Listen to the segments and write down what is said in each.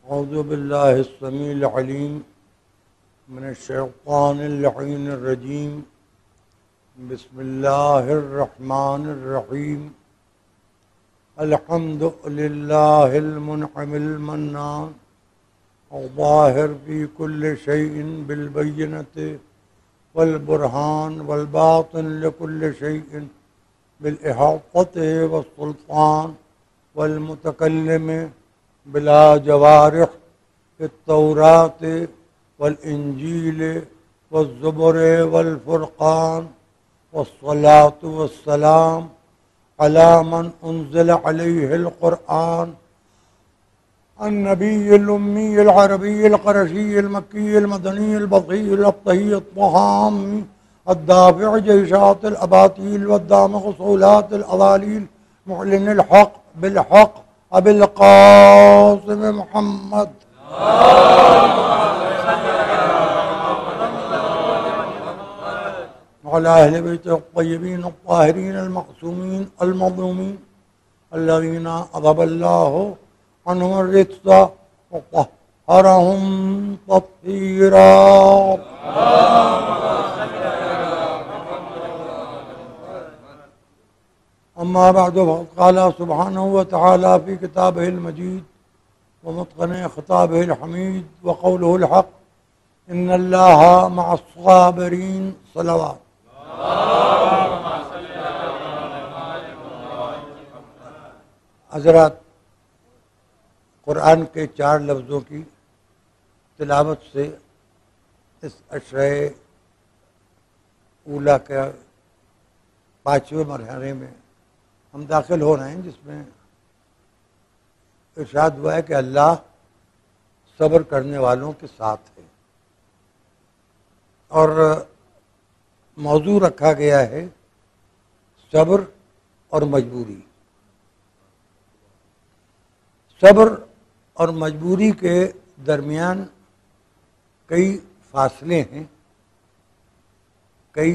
اعوذ باللہ السمیع العلیم من الشیطان اللعین الرجیم بسم اللہ الرحمن الرحیم الحمد للہ المنعم المنان الظاہر فی کل شیء بالبینۃ والبرہان والباطن لکل شیء بالاحاطۃ والسلطان والمتکلم بلا جوارح التوراۃ والانجیل والزبر والفرقان والصلاۃ والسلام علی من انزل علیہ القرآن النبی الامی العربی القرشی المکی المدنی البصری الابطحی الطہامی الدافع جیشات الاباطیل والدامغ صولات الاضالیل معلن الحق بالحق ابی القاسم محمد وعلى اہل بیت الطیبین الطاہرین المعصومین المظلومین الذین اذهب اللہ عنهم الرجس وطہرهم تطہیرا. اما بعد فقد قال سبحانه وتعالى في كتابه المجيد ومتقن خطابه الحميد وقوله الحق ان الله مع الصابرين. صلوات. حضرات، قرآن کے 4 لفظوں کی تلاوت سے اس عشرہ اولیٰ کے 5ویں مرحلے میں ہم داخل ہو رہے ہیں، جس میں ارشاد ہوا ہے کہ اللہ صبر کرنے والوں کے ساتھ ہے، اور موضوع رکھا گیا ہے صبر اور مجبوری. صبر اور مجبوری کے درمیان کئی فاصلے ہیں، کئی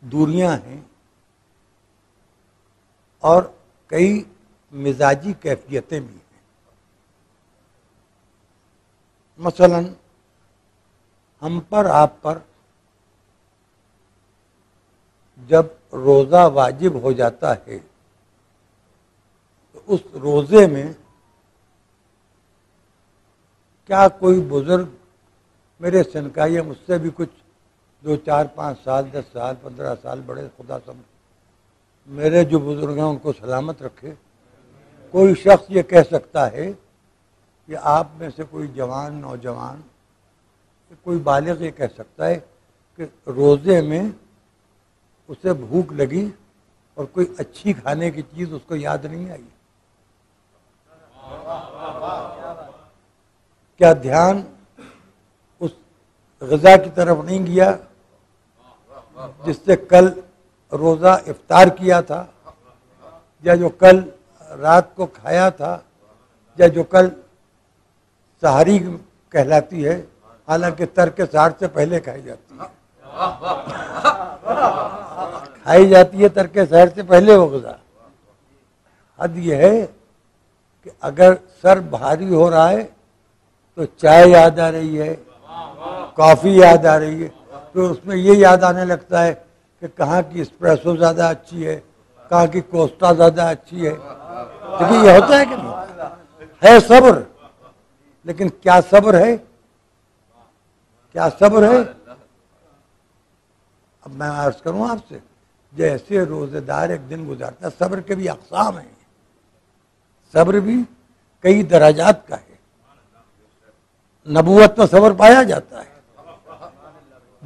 دوریاں ہیں، اور کئی مزاجی کیفیتیں بھی ہیں. مثلا ہم پر آپ پر جب روزہ واجب ہو جاتا ہے تو اس روزے میں کیا کوئی بزرگ میرے سن کا یا مجھ سے بھی کچھ 2 4 5 سال 10 سال 15 سال بڑے، خدا سمجھ میرے جو بزرگ ہیں ان کو سلامت رکھے، کوئی شخص یہ کہہ سکتا ہے کہ آپ میں سے کوئی جوان نوجوان کوئی بالغ یہ کہہ سکتا ہے کہ روزے میں اسے بھوک لگی اور کوئی اچھی کھانے کی چیز اس کو یاد نہیں آئی؟ کیا دھیان اس غذا کی طرف نہیں گیا جس سے کل روزہ افطار کیا تھا، یا جو کل رات کو کھایا تھا، یا جو کل سحری کہلاتی ہے، حالانکہ ترک سحر سے پہلے کھائی جاتی ہے ترک سحر سے پہلے وہ غذا. حد یہ ہے کہ اگر سر بھاری ہو رہا ہے تو چائے یاد آ رہی ہے، کافی یاد آ رہی ہے، تو اس میں یہ یاد آنے لگتا ہے کہ کہاں کی اسپریسو زیادہ اچھی ہے، کہاں کی کوسٹا زیادہ اچھی ہے. لیکن یہ ہوتا ہے کہ نہیں ہے صبر، لیکن کیا صبر ہے؟ کیا صبر ہے؟ اب میں عرض کروں آپ سے، جیسے روزے دار ایک دن گزارتا ہے، صبر کے بھی اقسام ہیں، صبر بھی کئی درجات کا ہے. نبوت میں صبر پایا جاتا ہے.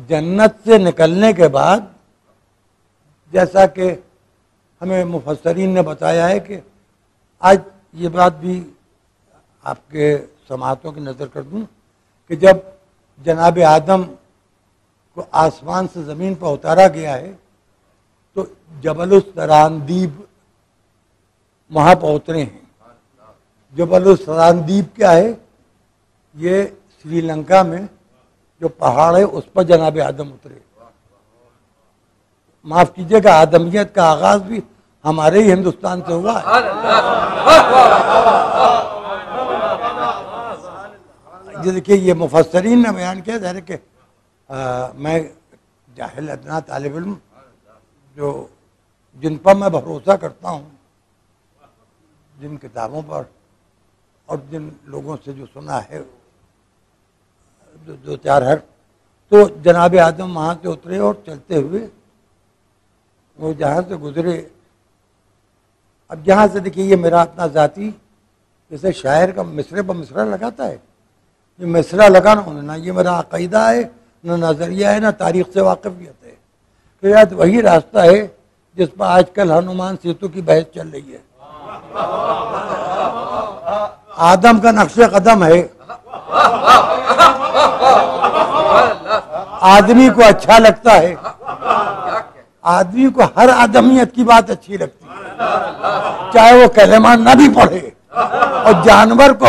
جنت سے نکلنے کے بعد جیسا کہ ہمیں مفسرین نے بتایا ہے کہ آج یہ بات بھی آپ کے سماعتوں کی نظر کر دوں کہ جب جناب آدم کو آسمان سے زمین پر اتارا گیا ہے تو جبل السراندیب وہاں پر اترے ہیں. جبل السراندیب کیا ہے؟ یہ سری لنکا میں جو پہاڑ ہے اس پر جناب آدم اترے. معاف کیجیے گا، آدمیت کا آغاز بھی ہمارے ہی ہندوستان سے ہوا ہے. دیکھیے یہ مفسرین نے بیان کیا ظاہر ہے کہ میں جاہل ادنا طالب علم جن پر میں بھروسہ کرتا ہوں، جن کتابوں پر اور جن لوگوں سے جو سنا ہے دو چار حرف، تو جناب آدم وہاں سے اترے اور چلتے ہوئے وہ جہاں سے گزرے. اب جہاں سے دیکھیے یہ میرا اپنا ذاتی، جیسے شاعر کا مصرے پر مصرع لگاتا ہے، یہ مصرع لگانا ہونا، یہ میرا عقیدہ ہے، نہ نظریہ ہے، نہ تاریخ سے واقفیت ہے، کہ یاد وہی راستہ ہے جس پر آج کل ہنومان سیتو کی بحث چل رہی ہے. آدم کا نقش قدم ہے، آدمی کو اچھا لگتا ہے، آدمی کو ہر آدمیت کی بات اچھی لگتی ہے، چاہے وہ کلمہ نہ بھی پڑھے، اور جانور کو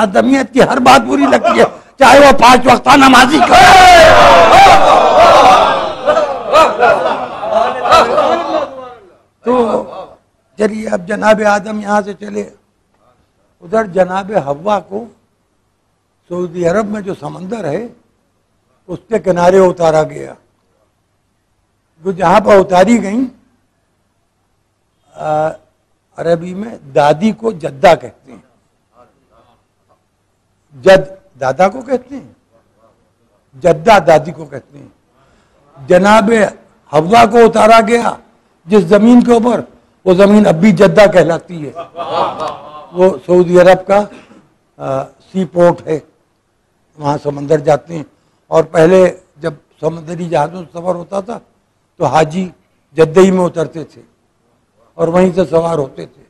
آدمیت کی ہر بات بری لگتی ہے، چاہے وہ 5 وقتہ نمازی کرے. تو چلیے اب جناب آدم یہاں سے چلے، ادھر جناب حوا کو سعودی عرب میں جو سمندر ہے اس کے کنارے اتارا گیا. وہ جہاں پر اتاری گئیں عربی میں دادی کو جدہ کہتے ہیں، جد دادا کو کہتے ہیں، جدہ دادی کو کہتے ہیں. جناب حوا کو اتارا گیا جس زمین کے اوپر، وہ زمین اب بھی جدہ کہلاتی ہے. وہ سعودی عرب کا سی پورٹ ہے، وہاں سمندر جاتے ہیں، اور پہلے جب سمندری جہازوں سے سفر ہوتا تھا تو حاجی جدہ ہی میں اترتے تھے اور وہیں سے سوار ہوتے تھے.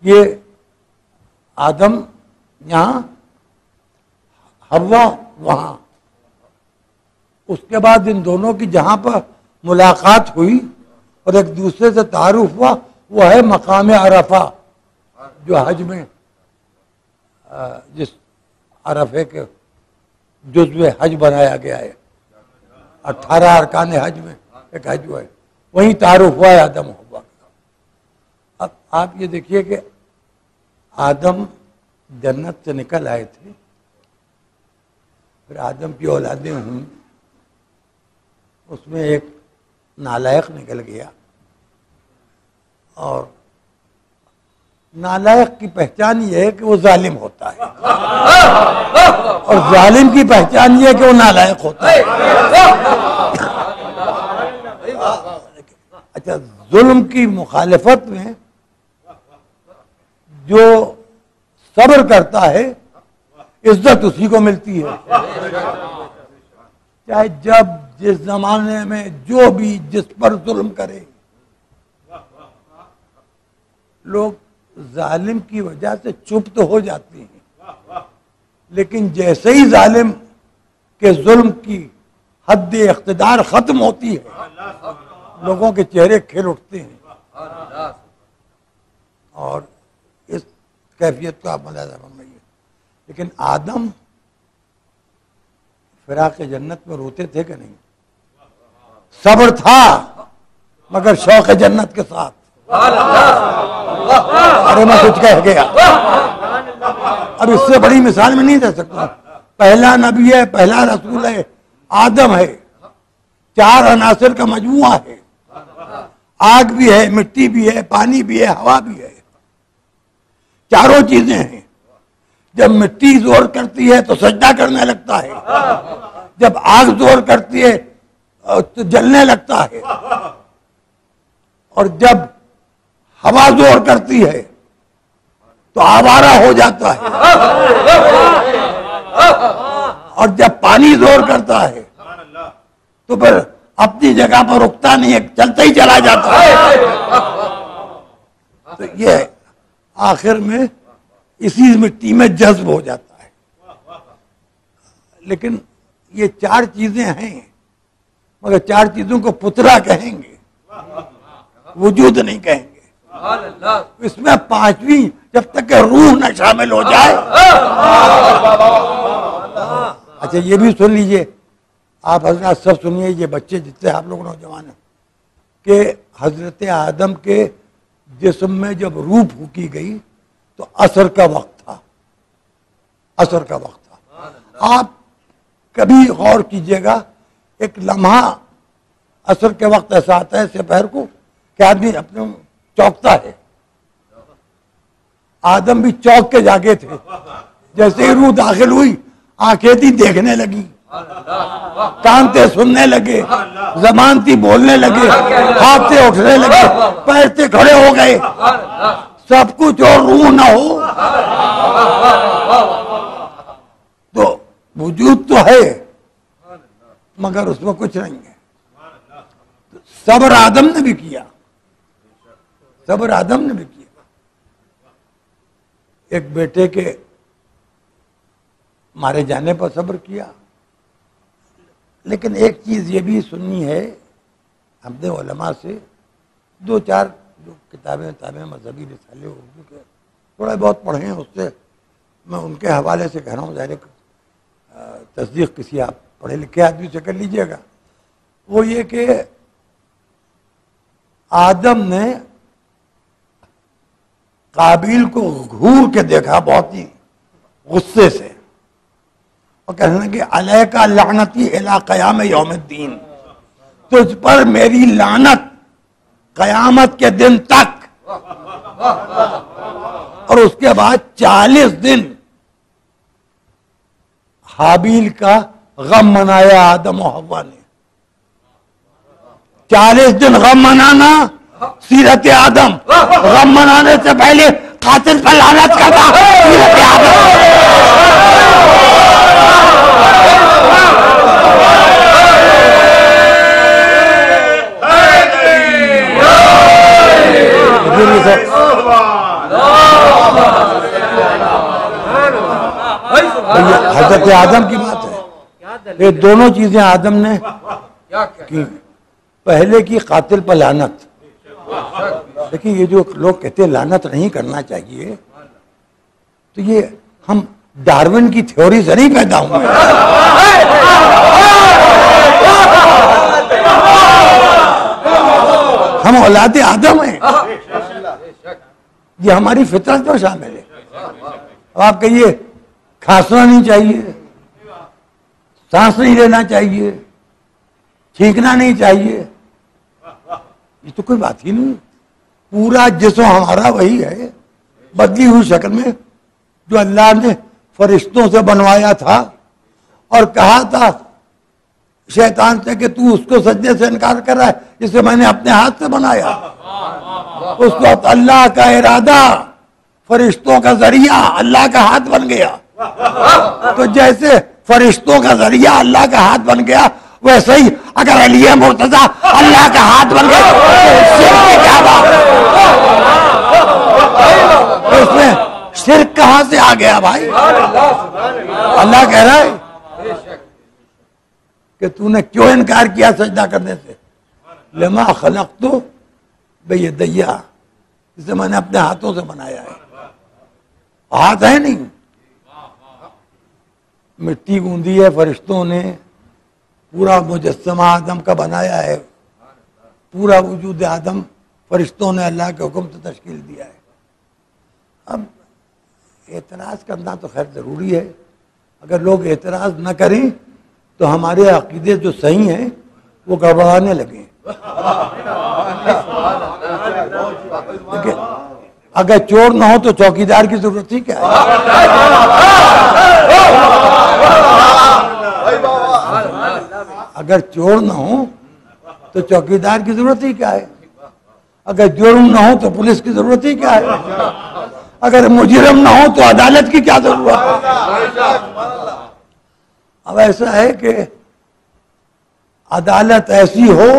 یہ آدم یہاں، حوا وہاں. اس کے بعد ان دونوں کی جہاں پر ملاقات ہوئی اور ایک دوسرے سے تعارف ہوا، وہ ہے مقام عرفہ، جو حج میں جس عرفے کے جزو حج بنایا گیا ہے، 18 ارکان حج میں ایک حج ہے، وہیں تعارف ہوا ہے آدم حوا کا. اب آپ یہ دیکھیے کہ آدم جنت سے نکل آئے تھے، پھر آدم کی اولادیں ہوئیں، اس میں ایک نالائق نکل گیا. اور نالائق کی پہچان یہ ہے کہ وہ ظالم ہوتا ہے، اور ظالم کی پہچان یہ ہے کہ وہ نالائق ہوتا ہے. اچھا، ظلم کی مخالفت میں جو صبر کرتا ہے عزت اسی کو ملتی ہے. چاہے جب جس زمانے میں جو بھی جس پر ظلم کرے، لوگ ظالم کی وجہ سے چپ تو ہو جاتے ہیں، لیکن جیسے ہی ظالم کے ظلم کی حد اقتدار ختم ہوتی ہے، لوگوں کے چہرے کھل اٹھتے ہیں. اور اس کیفیت کو آپ ملاحظہ فرمائیے. لیکن آدم فراق جنت میں روتے تھے کہ نہیں؟ صبر تھا مگر شوق جنت کے ساتھ. ارے میں کچھ کہہ گیا، اب اس سے بڑی مثال میں نہیں دے سکتا. پہلا نبی ہے، پہلا رسول ہے، آدم ہے، 4 عناصر کا مجموعہ ہے، آگ بھی ہے، مٹی بھی ہے، پانی بھی ہے، ہوا بھی ہے، چاروں چیزیں ہیں. جب مٹی زور کرتی ہے تو سجدہ کرنے لگتا ہے، جب آگ زور کرتی ہے تو جلنے لگتا ہے، اور جب ہوا زور کرتی ہے تو آوارہ ہو جاتا ہے، اور جب پانی زور کرتا ہے تو پھر اپنی جگہ پر رکتا نہیں ہے، چلتا ہی چلا جاتا ہے. تو یہ آخر میں اسی مٹی میں جذب ہو جاتا ہے. لیکن یہ 4 چیزیں ہیں، مگر 4 چیزوں کو پتلا کہیں گے، وجود نہیں کہیں گے. اس میں 5ویں جب تک کہ روح نہ شامل ہو جائے. اچھا یہ بھی سن لیجئے، آپ حضرات سب سنیے، یہ بچے جتنے آپ لوگ نوجوان ہیں، کہ حضرت آدم کے جسم میں جب روح پھونکی گئی تو عصر کا وقت تھا، عصر کا وقت. آپ کبھی غور کیجئے گا، ایک لمحہ عصر کے وقت ایسا آتا ہے سپہر کو کہ آدمی اپنے چونکتا ہے. آدم بھی چونک کے جاگے تھے. جیسے ہی روح داخل ہوئی، آنکھیں تھی دیکھنے لگی، کان تھے سننے لگے، زبان تھی بولنے لگے، ہاتھ سے اٹھنے لگے، پیر سے کھڑے ہو گئے. سب کچھ اور روح نہ ہو تو وجود تو ہے مگر اس میں کچھ نہیں ہے. صبر آدم نے بھی کیا، صبر آدم نے بھی کیا. ایک بیٹے کے مارے جانے پر صبر کیا. لیکن ایک چیز یہ بھی سننی ہے ہم نے علماء سے، دو چار جو کتابیں مذہبی رسالے اردو کے تھوڑا بہت پڑھے ہیں، اس سے میں ان کے حوالے سے کہہ رہا ہوں، ظاہر تصدیق کسی آپ پڑھے لکھے آدمی سے کر لیجئے گا. وہ یہ کہ آدم نے قابیل کو گھور کے دیکھا بہت ہی غصے سے، اور کہنے لگے علیک لعنتی الی قیام یوم الدین، تجھ پر میری لعنت قیامت کے دن تک. اور اس کے بعد 40 دن حابیل کا غم منایا آدم و حوا نے. 40 دن غم منانا سیرت آدم. غم منانے سے پہلے قاتل پر لعنت کرنا سیرت آدم. حضرت آدم کی بات ہے. یہ دونوں چیزیں آدم نے کی. پہلے کی قاتل پر لعنت. دیکھیں یہ جو لوگ کہتے ہیں لعنت نہیں کرنا چاہیے، تو یہ ہم ڈارون کی تھیوری سے نہیں پیدا ہوئے. ہم اولاد آدم ہیں، یہ ہماری فطرت میں شامل ہے. اب آپ کہیے کھانسنا نہیں چاہیے، سانس نہیں لینا چاہیے، چھینکنا نہیں چاہیے، یہ تو کوئی بات ہی نہیں. پورا جسم ہمارا وہی ہے، بدلی ہوئی شکل میں، جو اللہ نے فرشتوں سے بنوایا تھا اور کہا تھا شیطان سے کہ تو اس کو سجدے سے انکار کر رہا ہے جسے میں نے اپنے ہاتھ سے بنایا. اس وقت اللہ کا ارادہ فرشتوں کا ذریعہ اللہ کا ہاتھ بن گیا. تو جیسے فرشتوں کا ذریعہ اللہ کا ہاتھ بن گیا، ویسے ہی اگر علی مرتضیٰ اللہ کا ہاتھ بن گیا تو کیا بات ہے؟ اس میں شرک کہاں سے آ گیا بھائی؟ اللہ کہہ رہا ہے کہ تو نے کیوں انکار کیا سجدہ کرنے سے؟ لما خلقت بیدی، جسے میں نے اپنے ہاتھوں سے بنایا ہے. ہاتھ ہے نہیں، مٹی گوندی ہے فرشتوں نے، پورا مجسمہ آدم کا بنایا ہے، پورا وجود آدم فرشتوں نے اللہ کے حکم سے تشکیل دیا ہے. اب اعتراض کرنا تو خیر ضروری ہے. اگر لوگ اعتراض نہ کریں تو ہمارے عقیدے جو صحیح ہیں وہ گڑبڑانے لگیں. اگر چور نہ ہو تو چوکیدار کی ضرورت ہی کیا ہے؟ اگر چور نہ ہو تو چوکیدار کی ضرورت ہی کیا ہے؟ اگر جرم نہ ہو تو پولیس کی ضرورت ہی کیا ہے؟ اگر مجرم نہ ہو تو عدالت کی کیا ضرورت ہے؟ اب ایسا ہے کہ عدالت ایسی ہو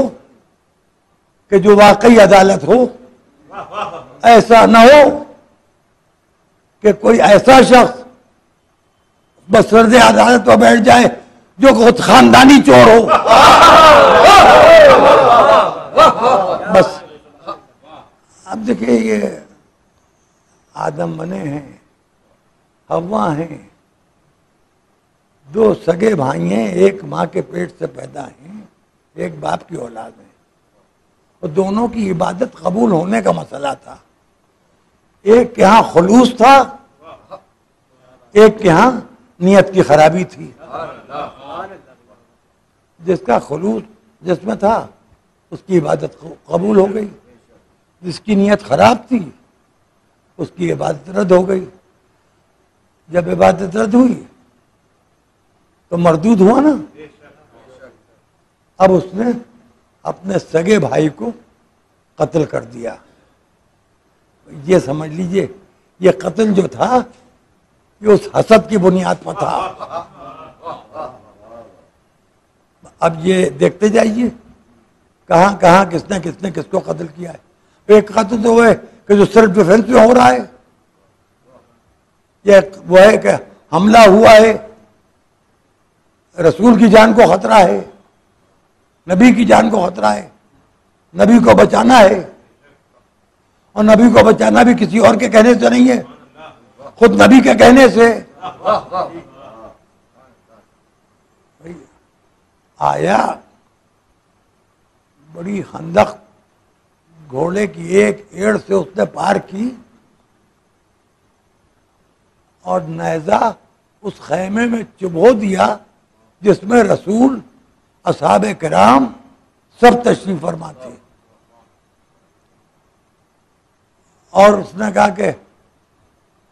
کہ جو واقعی عدالت ہو، ایسا نہ ہو کہ کوئی ایسا شخص بسرد عدالت پر بیٹھ جائے جو خود خاندانی چور ہو. بس اب دیکھیں یہ آدم بنے ہیں، حوا ہیں، دو سگے بھائی ہیں، ایک ماں کے پیٹ سے پیدا ہیں، ایک باپ کی اولاد ہیں، اور دونوں کی عبادت قبول ہونے کا مسئلہ تھا. ایک کے ہاں خلوص تھا، ایک کے ہاں نیت کی خرابی تھی. جس کا خلوص جس میں تھا اس کی عبادت قبول ہو گئی. جس کی نیت خراب تھی اس کی عبادت رد ہو گئی. جب عبادت رد ہوئی تو مردود ہوا نا. اب اس نے اپنے سگے بھائی کو قتل کر دیا. یہ سمجھ لیجئے یہ قتل جو تھا یہ اس حسد کی بنیاد پر تھا. اب یہ دیکھتے جائیے کہاں کہاں کس نے کس کو قتل کیا ہے. ایک قتل تو وہ ہے کہ جو سیلف ڈیفینس میں ہو رہا ہے. یہ وہ ہے کہ حملہ ہوا ہے, رسول کی جان کو خطرہ ہے, نبی کی جان کو خطرہ ہے, نبی کو بچانا ہے. اور نبی کو بچانا بھی کسی اور کے کہنے سے نہیں ہے, خود نبی کے کہنے سے. آیا بڑی خندق گھوڑے کی ایک ایڑ سے اس نے پار کی اور نیزہ اس خیمے میں چبھو دیا جس میں رسول, اصحاب کرام سب تشریف فرما تھے. اور اس نے کہا کہ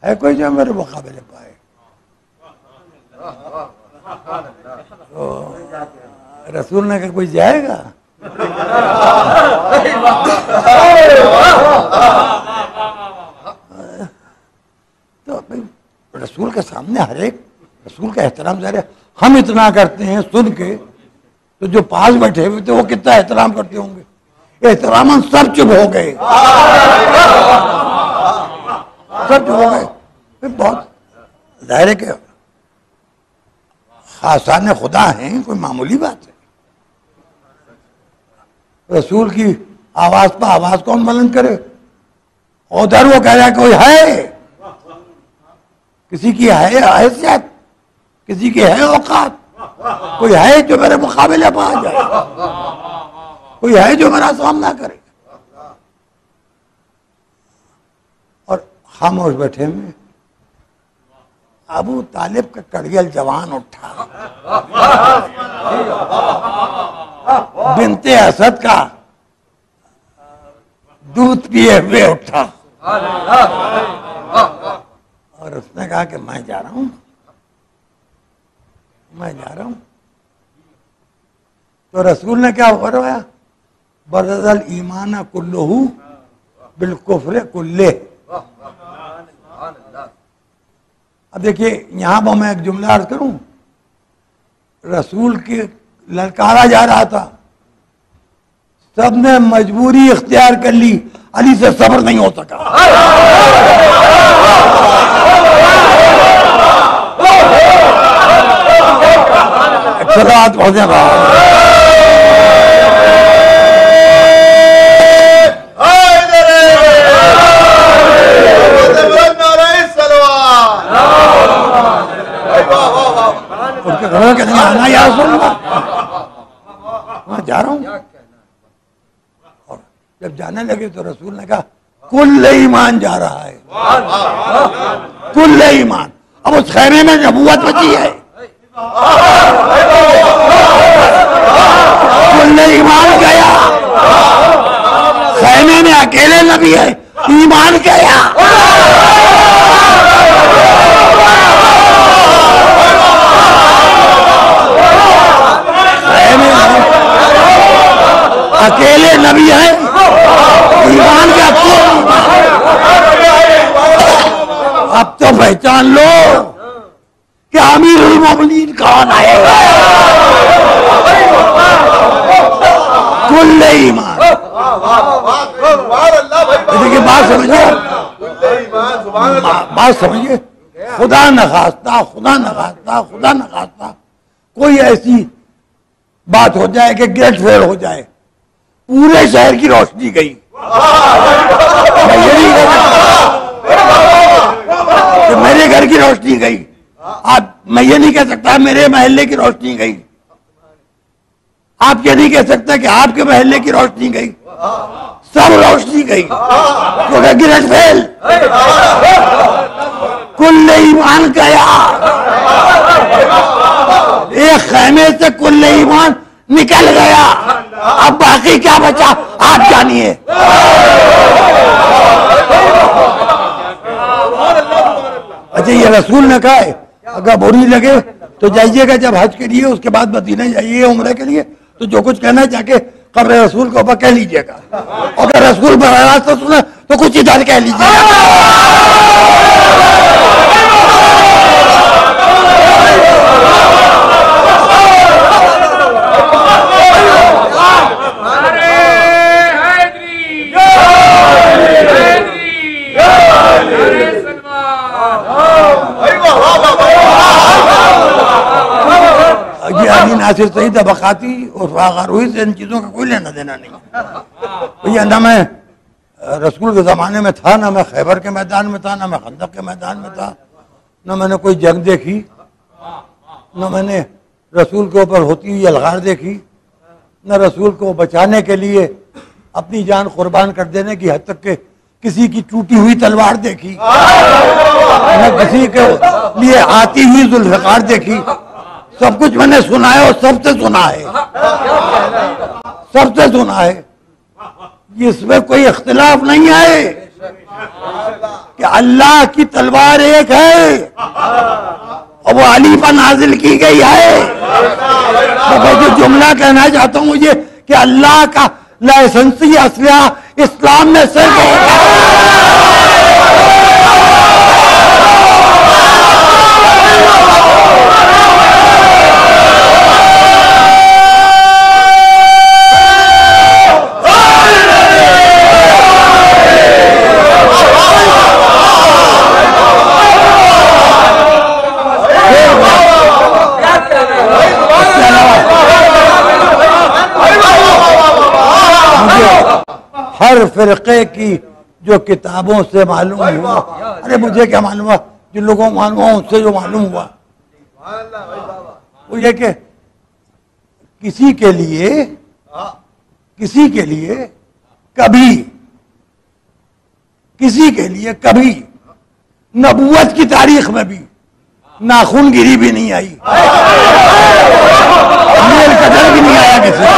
ہے کوئی جو میرے مقابلے پائے. تو رسول نے کہا کوئی جائے گا. تو رسول کے سامنے ہر ایک رسول کا احترام ظاہر ہے. ہم اتنا کرتے ہیں سن کے تو جو پاس بیٹھے ہوئے تھے وہ کتنا احترام کرتے ہوں گے. احترام سب چپ ہو گئے, سب چپ ہو گئے. بہت ظاہر ہے کہ خاصان خدا ہیں, کوئی معمولی بات ہے. رسول کی آواز پہ آواز کون بلند کرے. ادھر وہ کہہ رہا ہے کوئی ہے, کسی کی ہے حیثیت, کسی کی ہے اوقات, کوئی ہے جو میرے مقابلے پہ آ جائے, کوئی ہے جو میرا سامنا کرے. اور خاموش بیٹھے میں ابو طالب کا کڑیل جوان اٹھا, بنت اسد کا دودھ پیے ہوئے اٹھا اور اس نے کہا کہ میں جا رہا ہوں. تو رسول نے کیا فرمایا, برز الایمان کلہ بالکفر کلہ. اب دیکھیے یہاں پر میں ایک جملہ عرض کروں. رسول کے للکارا جا رہا تھا, سب نے مجبوری اختیار کر لی, علی سے صبر نہیں ہو سکا. بہت زیادہ آنا یا رسول اللہ, میں جا رہا ہوں. اور جب جانے لگے تو رسول نے کہا کل ایمان جا رہا ہے, کل ایمان. اب اس خیمے میں نبوت بچی ہے, کل ایمان گیا. خیمے میں اکیلے نبی ہے, ایمان گیا. اکیلے نبی ہے, ایمان کا اب تو پہچان لو کہ امیر المومنین کون آئے گا. کل ایمان. دیکھیے بات سمجھیے, خدا نخواستہ کوئی ایسی بات ہو جائے کہ گیٹ فیل ہو جائے, پورے شہر کی روشنی گئی. میرے گھر کی روشنی گئی, میں یہ نہیں کہہ سکتا میرے محلے کی روشنی گئی, آپ یہ نہیں کہہ سکتے کہ آپ کے محلے کی روشنی گئی. سب روشنی گئی کیونکہ گریٹ فیل. کل ایمان گیا. خیمے سے کل ایمان نکل گیا، اب باقی کیا بچا آپ جانیے۔ اچھا یہ رسول نے کہا ہے اگر بری لگے تو جائیے گا جب حج کے لیے، اس کے بعد مدینہ جائیے عمرے کے لیے، تو جو کچھ کہنا چاہ کے قبر رسول کے اوپر کہہ لیجیے گا، اگر رسول براہ راست سنا تو کچھ ادھر کہہ لیجیے گا۔ ناصر صحیح طبقاتی اور فاغاروی سے ان چیزوں کا کوئی لینا دینا نہیں۔ نہ میں رسول کے زمانے میں تھا، نہ میں خیبر کے میدان میں تھا، نہ میں خندق کے میدان میں تھا، نہ میں نے کوئی جنگ دیکھی، نہ میں نے رسول کے اوپر ہوتی ہوئی الغار دیکھی، نہ رسول کو بچانے کے لیے اپنی جان قربان کر دینے کی حد تک کہ کسی کی ٹوٹی ہوئی تلوار دیکھی، نہ کسی کے لیے آتی ہوئی ذوالفقار دیکھی۔ سب کچھ میں نے سنا ہے اور سب سے سنا ہے، سب سے سنا ہے۔ اس میں کوئی اختلاف نہیں ہے کہ اللہ کی تلوار ایک ہے اور وہ علی پر نازل کی گئی ہے۔ میں جو جملہ کہنا چاہتا ہوں یہ کہ اللہ کا لائسنسی اسلحہ اسلام میں صرف ایک ہے۔ ہر فرقے کی جو کتابوں سے معلوم ہوا، ارے مجھے کیا معلوم ہوا، جن لوگوں کو معلوم ہوا ان سے جو معلوم ہوا وہ یہ کہ کسی کے لیے کبھی نبوت کی تاریخ میں بھی ناخن گیری بھی نہیں آئی، نیل کٹر بھی نہیں آیا کسی کو،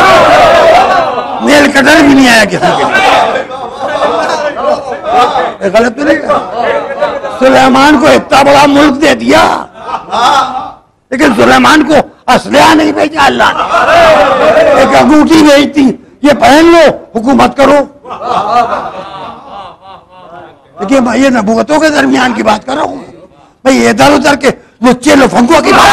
نیل کٹر بھی نہیں آیا کسی کے لیے۔ غلط تو نہیں کہا؟ سلیمان کو اتنا بڑا ملک دے دیا لیکن سلیمان کو اسلحہ نہیں بھیجا اللہ نے، ایک انگوٹھی بھیجتی یہ پہن لو حکومت کرو۔ لیکن میں یہ نبوتوں کے درمیان کی بات کر رہا ہوں، بھائی ادھر ادھر کے لچے لفنگوں کی بات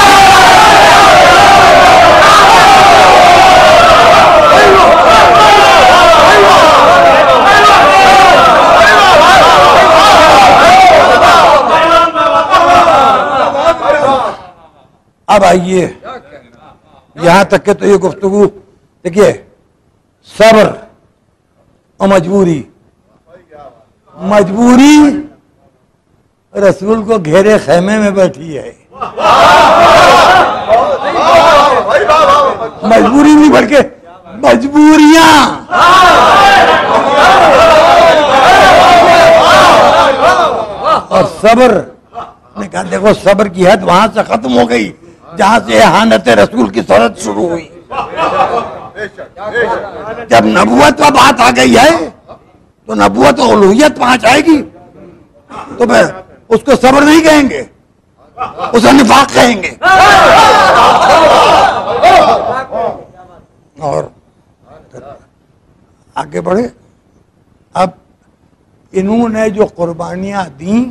اب آئیے یہاں تک کہ تو یہ گفتگو دیکھیے صبر اور مجبوری رسول کو گھیرے خیمے میں بیٹھی ہے، مجبوری نہیں بلکہ مجبوریاں۔ اور صبر نے کہا دیکھو صبر کی حد وہاں سے ختم ہو گئی جہاں سے احانت رسول کی صورت شروع ہوئی۔ جب نبوت پر بات آ گئی ہے تو نبوت و الوہیت وہاں جائے گی تو پھر اس کو صبر نہیں کہیں گے، اسے نفاق کہیں گے۔ اور آگے بڑھے، اب انہوں نے جو قربانیاں دیں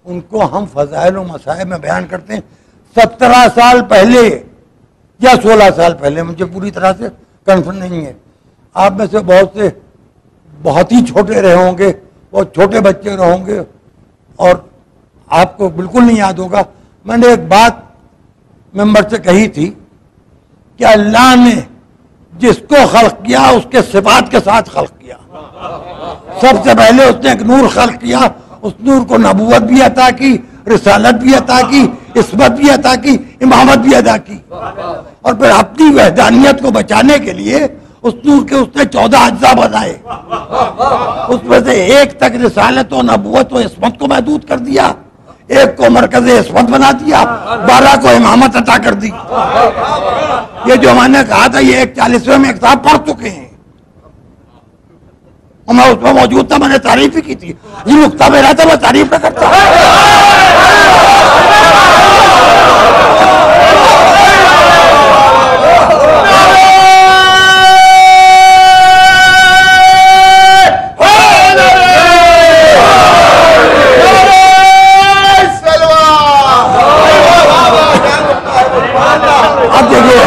ان کو ہم فضائل و مصائب میں بیان کرتے ہیں 17 سال پہلے یا 16 سال پہلے، مجھے پوری طرح سے کنفرم نہیں ہے۔ آپ میں سے بہت ہی چھوٹے رہے ہوں گے، بہت چھوٹے بچے رہے ہوں گے اور آپ کو بالکل نہیں یاد ہوگا، میں نے ایک بات ممبر سے کہی تھی کہ اللہ نے جس کو خلق کیا اس کے صفات کے ساتھ خلق کیا۔ سب سے پہلے اس نے ایک نور خلق کیا، اس نور کو نبوت بھی عطا کی، رسالت بھی عطا کی، عصمت بھی عطا کی، امامت بھی عطا کی، اور پھر اپنی وحدانیت کو بچانے کے لیے اس نور کے اس نے 14 اجزاء بنائے، اس میں سے ایک تک رسالت و نبوت و عصمت کو محدود کر دیا، ایک کو مرکز عصمت بنا دیا، 12 کو امامت عطا کر دی۔ یہ جو میں نے کہا تھا یہ 41ویں میں کتاب پڑھ چکے ہیں اور میں اس میں موجود تھا، میں نے تعریف ہی کی تھی۔ یہ نقطہ میرا تھا، میں تعریف نہ کرتا۔ اب دیکھیے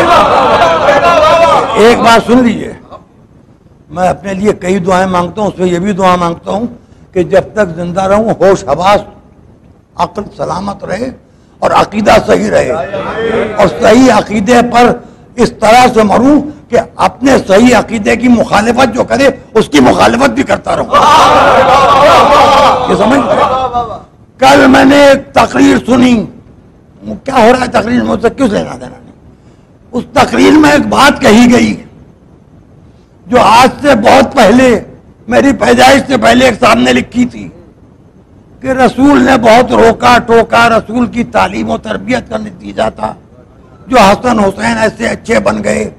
ایک بات سن لیجیے، میں اپنے لیے کئی دعائیں مانگتا ہوں، اس میں یہ بھی دعا مانگتا ہوں کہ جب تک زندہ رہوں ہوش حواس عقل سلامت رہے اور عقیدہ صحیح رہے، اور صحیح عقیدے پر اس طرح سے مروں کہ اپنے صحیح عقیدے کی مخالفت جو کرے اس کی مخالفت بھی کرتا رہوں۔ یہ سمجھ؟ کل میں نے ایک تقریر سنی، کیا ہو رہا ہے تقریر مجھ سے کیوں لینا دینا نہیں، اس تقریر میں ایک بات کہی گئی جو آج سے بہت پہلے میری پیدائش سے پہلے ایک صاحب نے لکھی تھی کہ رسول نے بہت روکا ٹوکا، رسول کی تعلیم و تربیت کا نتیجہ تھا جو حسن حسین ایسے اچھے بن گئے،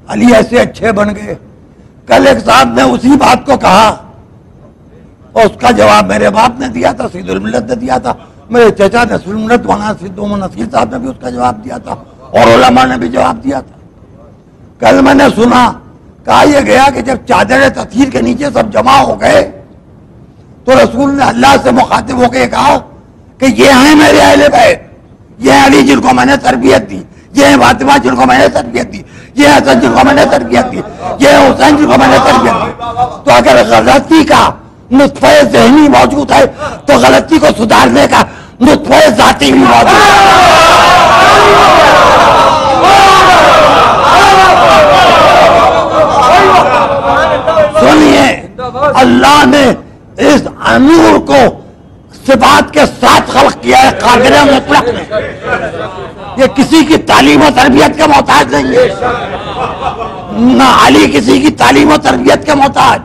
علی ایسے اچھے بن گئے۔ کل ایک صاحب نے اسی بات کو کہا اور اس کا جواب میرے باپ نے دیا تھا، سید الملت نے دیا تھا، میرے چچا نصیر الملت مولانا سید نصیر صاحب نے بھی اس کا جواب دیا تھا اور علماء نے بھی جواب دیا تھا۔ کل میں نے سنا، کہا یہ گیا کہ جب چادر تطہیر کے نیچے سب جمع ہو گئے تو رسول نے اللہ سے مخاطب ہو کے کہا کہ یہ ہیں میرے اہل بیت، یہ ہیں علی جن کو میں نے تربیت دی، یہ ہیں فاطمہ جن کو میں نے تربیت دی، یہ ہیں حسن جن کو میں نے تربیت دی، یہ ہیں حسین جن کو میں نے تربیت دی۔ تو اگر غلطی کا نطفہ ذہنی موجود ہے تو غلطی کو سدھارنے کا نطفہ ذاتی بھی موجود ہے۔ سنیے، اللہ نے اس نور کو صفات کے ساتھ خلق کیا ہے، قادر مطلق نے۔ یہ کسی کی تعلیم و تربیت کا محتاج نہیں ہے، نہ علی کسی کی تعلیم و تربیت کا محتاج،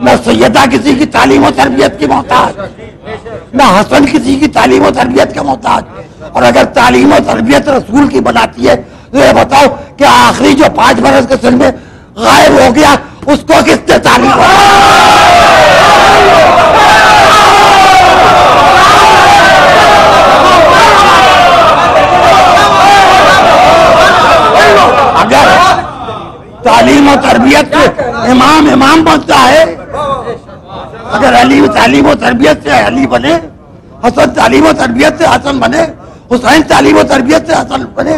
نہ سیدہ کسی کی تعلیم و تربیت کی محتاج، نہ حسن کسی کی تعلیم و تربیت کا محتاج۔ اور اگر تعلیم و تربیت رسول کی بناتی ہے تو یہ بتاؤ کہ آخری جو 5 برس کے سن میں غائب ہو گیا اس کو کس نے تعلیم اگر تعلیم و تربیت سے امام بنتا ہے، اگر علی تعلیم و تربیت سے علی بنے، حسن تعلیم و تربیت سے حسن بنے، حسین تعلیم و تربیت سے حسن بنے،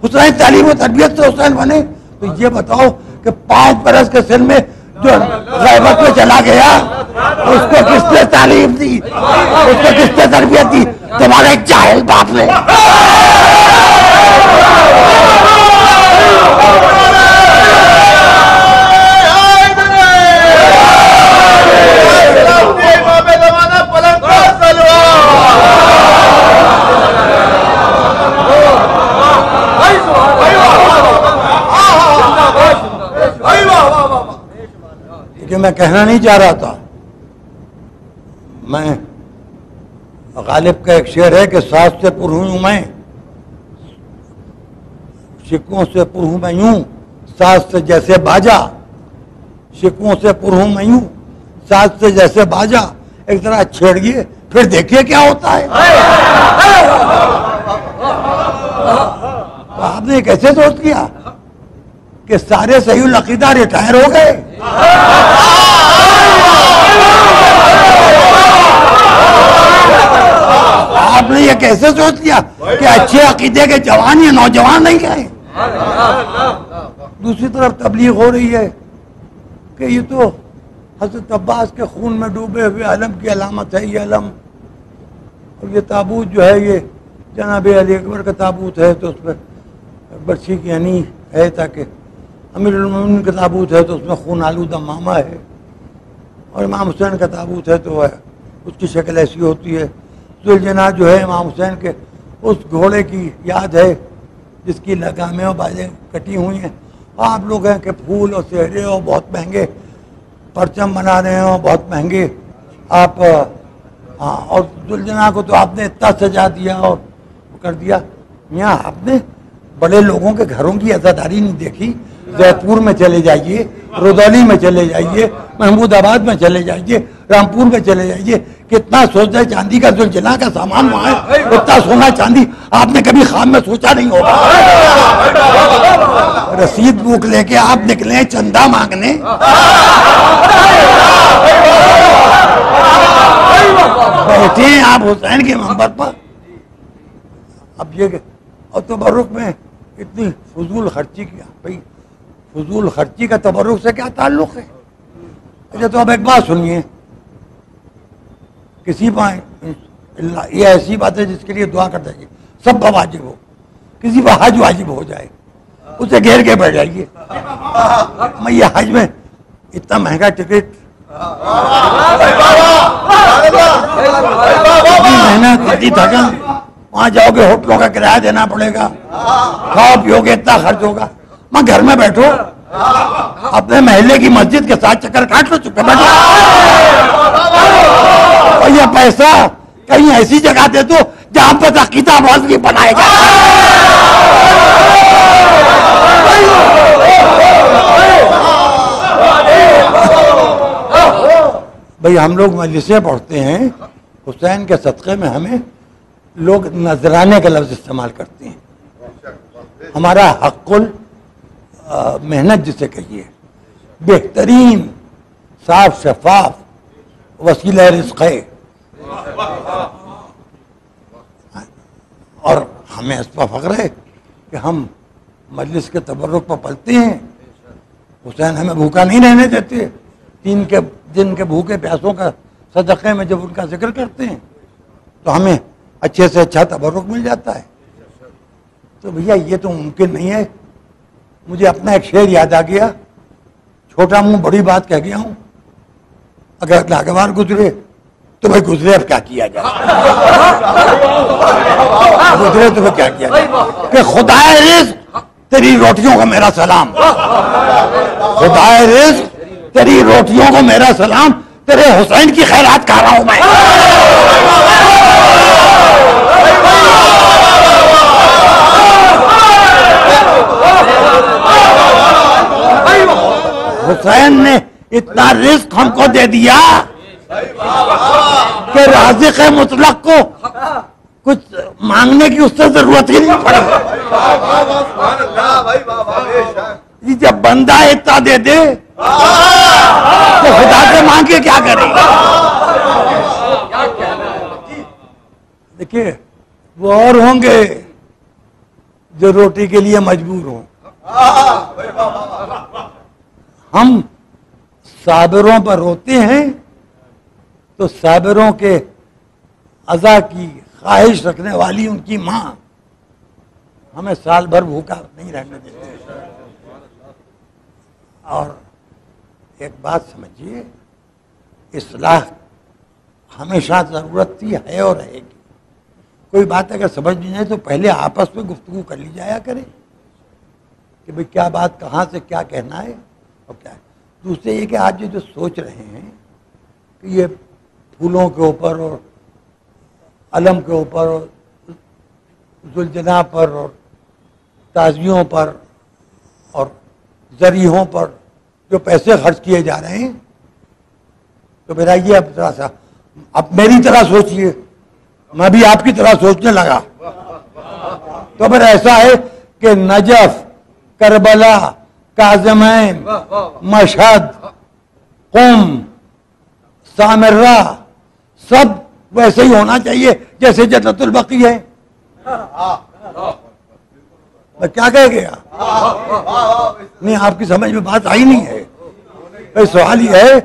حسین تعلیم و تربیت سے حسین بنے، تو یہ بتاؤ کہ 5 برس کے سن میں جو غیبت میں چلا گیا اس کو کس نے تعلیم دی، اس کو کس نے تربیت دی؟ تمہارے جاہل باپ نے۔ کہ میں کہنا نہیں چاہ رہا تھا، میں غالب کا ایک شعر ہے کہ ساز سے پر ہوں میں، شکووں سے پر ہوں میں یوں، ساز سے جیسے باجا، شکووں سے پر ہوں میں یوں، ساز سے جیسے باجا، ایک ذرا چھیڑیے پھر دیکھیے کیا ہوتا ہے۔ آپ نے کیسے سوچ کیا کہ سارے صحیح العقیدہ ریٹائر ہو گئے؟ آپ نے یہ کیسے سوچ لیا کہ اچھے عقیدے کے جوان یا نوجوان نہیں گئے؟ دوسری طرف تبلیغ ہو رہی ہے کہ یہ تو حضرت عباس کے خون میں ڈوبے ہوئے علم کی علامت ہے، یہ علم، اور یہ تابوت جو ہے یہ جناب علی اکبر کا تابوت ہے تو اس پہ برچھی کی ہنی ہے، تاکہ امیر المومنین کا تابوت ہے تو اس میں خون آلودہ ماما ہے، اور امام حسین کا تابوت ہے تو اس کی شکل ایسی ہوتی ہے۔ ذوالجناح جو ہے امام حسین کے اس گھوڑے کی یاد ہے جس کی لگامیں اور بازیں کٹی ہوئی ہیں۔ آپ لوگ ہیں کہ پھول اور سہرے اور بہت مہنگے پرچم بنا رہے ہیں اور بہت مہنگے آپ ہاا اور ذوالجناح کو تو آپ نے اتنا سجا دیا اور کر دیا. یہاں آپ نے بڑے لوگوں کے گھروں کی عزاداری نہیں دیکھی. زیدپور میں چلے جائیے, رودولی میں چلے جائیے, محمود آباد میں چلے جائیے, رامپور میں چلے جائیے, کتنا سوچا چاندی کا ذوالجناح کا سامان وہاں ہے, اتنا سونا چاندی آپ نے کبھی خواب میں سوچا نہیں ہوگا. رسید بک لے کے آپ نکلے چندہ مانگنے. بیٹھے ہیں آپ حسین کے منبر پر. اب یہ اور تبرک میں اتنی فضول خرچی کیا بھائی, فضول خرچی کا تبرک سے کیا تعلق ہے؟ اچھا تو اب ایک بات سنیے, کسی پر یہ ایسی بات ہے جس کے لیے دعا کر دیجیے سب پر واجب ہو, کسی پر حج واجب ہو جائے اسے گھیر کے بیٹھ جائیے. میں یہ حج میں اتنا مہنگا ٹکٹ محنت اتنی تھکن, وہاں جاؤ گے ہوٹلوں کا کرایہ دینا پڑے گا, کھاؤ پیو گے اتنا خرچ ہوگا. میں گھر میں بیٹھو اپنے محلے کی مسجد کے ساتھ چکر کاٹ لو, چکے بیٹھو. اور یہ پیسہ کہیں ایسی جگہ دے دو جہاں پہ عقیدہ مولوی بنائے گا. بھئی ہم لوگ مجلسیں پڑھتے ہیں, حسین کے صدقے میں ہمیں لوگ نذرانے کا لفظ استعمال کرتے ہیں. ہمارا حق محنت جسے کہیے, بہترین صاف شفاف وسیلہ رزق ہے. اور ہمیں اس پر فخر ہے کہ ہم مجلس کے تبرک پر پلتے ہیں. حسین ہمیں بھوکا نہیں رہنے دیتے. 3 دن کے بھوکے پیاسوں کا صدقے میں جب ان کا ذکر کرتے ہیں تو ہمیں اچھے سے اچھا تبرک مل جاتا ہے. تو بھیا یہ تو ممکن نہیں ہے. مجھے اپنا ایک شعر یاد آ گیا, چھوٹا منہ بڑی بات کہہ گیا ہوں, اگر ناگوار گزرے تو بھائی گزرے, اب کیا کیا جائے, گزرے تو کیا کیا جائے. کہ خدائے رزق تیری روٹیوں کو میرا سلام, خدائے رزق تیری روٹیوں کو میرا سلام, تیرے حسین کی خیرات کر رہا ہوں میں. حسین نے اتنا رزق ہم کو دے دیا کہ رازق مطلق کو کچھ مانگنے کی اس سے ضرورت ہی نہیں پڑی. جب بندہ اتنا دے دے تو خدا سے مانگ کے کیا کرے. دیکھیے وہ اور ہوں گے جو روٹی کے لیے مجبور ہوں. ہم صابروں پر روتے ہیں تو صابروں کے عزا کی خواہش رکھنے والی ان کی ماں ہمیں سال بھر بھوکا نہیں رہنے دیتے. اور ایک بات سمجھیے, اصلاح ہمیشہ ضرورت تھی, ہے اور رہے گی. کوئی بات اگر سمجھ نہیں آئے تو پہلے آپس میں گفتگو کر لی جایا کرے کہ بھئی کیا بات کہاں سے کیا کہنا ہے اور کیا ہے. دوسرے یہ کہ آج جو سوچ رہے ہیں کہ یہ پھولوں کے اوپر اور علم کے اوپر اور ذوالجناح پر اور تعزیوں پر اور ذریعوں پر جو پیسے خرچ کیے جا رہے ہیں, تو میرا یہ اب ذرا سا اب میری طرح سوچئے, میں بھی آپ کی طرح سوچنے لگا. تو پھر ایسا ہے کہ نجف, کربلا, کاظمین, مشہد, قم, سامرہ سب ویسے ہی ہونا چاہیے جیسے جنت البقیع ہے. میں کیا کہہ گیا؟ نہیں, آپ کی سمجھ میں بات آئی نہیں ہے. سوال یہ ہے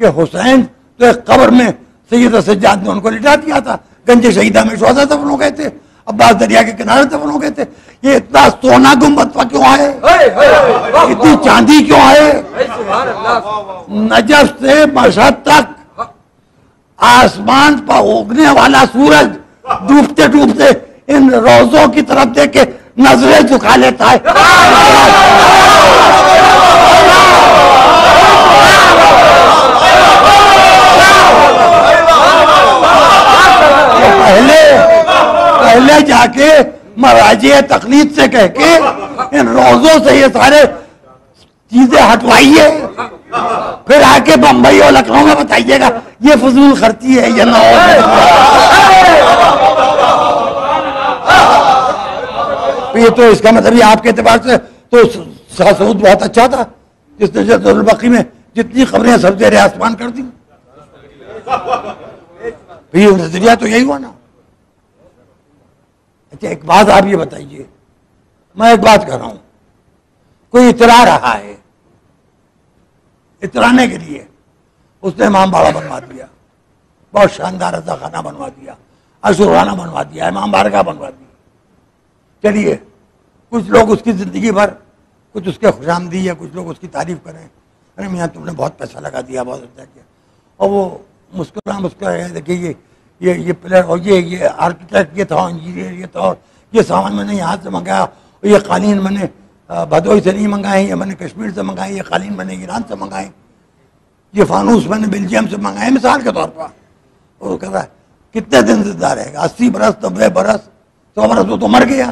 کہ حسین تو ایک قبر میں سید سجاد نے ان کو لٹا دیا تھا, گنج شہیدہ میں شہداء دفن ہو گئے تھے, عباس دریا کے کنارے دفن ہو گئے تھے. یہ اتنا سونا گنبد پر کیوں آئے, اتنی چاندی کیوں آئے؟ نجف سے مشہد تک آسمان پر اگنے والا سورج ڈوبتے ڈوبتے ان روزوں کی طرف دیکھ کے نظریں جھکا لیتا ہے. پہلے جا کے مراجع تقلید سے کہہ کے ان روزوں سے یہ سارے چیزیں ہٹوائیے، پھر آ کے بمبئی اور لکھنؤ میں بتائیے گا یہ فضول خرچی ہے، یہ نہ یہ تو اس کا مطلب یہ آپ کے اعتبار سے تو شاہ سعود بہت اچھا تھا جس نے جزر البقیع میں جتنی خبریں سب زیر آسمان کر دی. یہ نظریہ تو یہی ہوا نا. اچھا ایک بات آپ یہ بتائیے، میں ایک بات کر رہا ہوں، کوئی اترا رہا ہے، اترانے کے لیے اس نے امام باڑہ بنوا دیا، بہت شاندار رضا خانہ بنوا دیا، عاشورانہ بنوا دیا، امام بارگاہ بنوا دیا. چلیے کچھ لوگ اس کی زندگی بھر کچھ اس کے خوش آمدی یا کچھ لوگ اس کی تعریف کریں، ارے میاں تم نے بہت پیسہ لگا دیا، بہت اچھا کیا، اور وہ مسکرا دیکھیے یہ پلر اور یہ آرکیٹیکٹ یہ تھا، انجینئر یہ تھا، یہ سامان میں نے یہاں سے منگایا، اور یہ قالین میں نے بھدوئی سے نہیں منگائے، یہ میں نے کشمیر سے منگائے، یہ قالین میں نے ایران سے منگائے، یہ فانوس میں نے بیلجیم سے منگائے، مثال کے طور پر. وہ کہہ رہا ہے کتنے دن زندہ رہے گا، 80 برس 90 برس 100 برس، وہ تو مر گیا،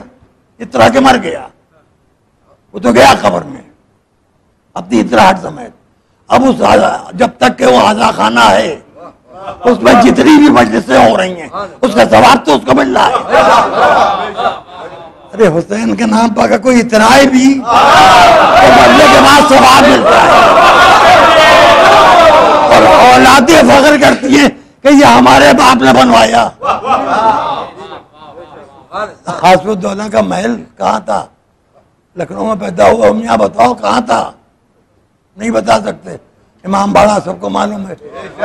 اترا کے مر گیا، وہ تو گیا قبر میں اپنی اتراہٹ سمیت. اب اس جب تک کہ وہ آزا خانہ ہے اس میں جتنی بھی مجلسیں ہو رہی ہیں اس کا ثواب تو اس کو مل رہا ہے. ارے حسین کے نام پر کوئی اترائے بھی تو مرنے کے بعد ثواب ملتا ہے، اور اولادیں فخر کرتی ہیں کہ یہ ہمارے باپ نے بنوایا. خاص الدولہ کا محل کہاں تھا؟ لکھنؤ میں پیدا ہوا، میاں بتاؤ کہاں تھا؟ نہیں بتا سکتے. امام باڑہ سب کو معلوم ہے،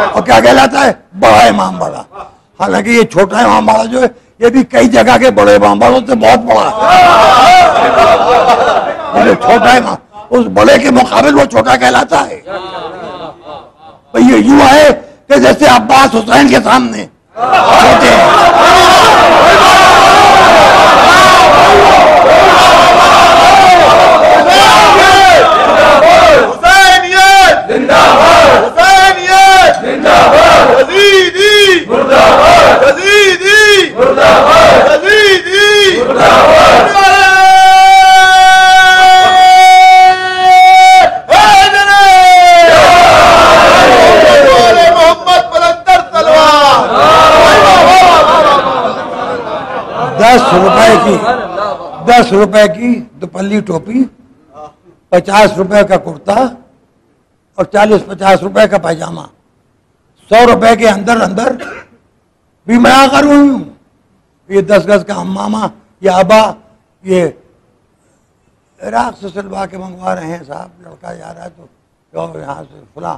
اور کیا کہلاتا ہے؟ بڑا امام باڑہ. حالانکہ یہ چھوٹا امام باڑہ جو ہے یہ بھی کئی جگہ کے بڑے امام باڑوں سے بہت بڑا ہے. چھوٹا امام اس بڑے کے مقابل وہ چھوٹا کہلاتا ہے. یہ یوں ہے کہ جیسے عباس حسین کے سامنے چھوٹے ₹10 کی دوپلی ٹوپی، 50 روپے کا کرتا اور 40-50 روپے کا پائجامہ، 100 روپے کے اندر بھی میں آ کر ہوں. یہ 10 گز کا ہمامہ یا ابا یہ عراق سے سلوا کے منگوا رہے ہیں صاحب، لڑکا جا رہا ہے تو یہاں سے فلاں،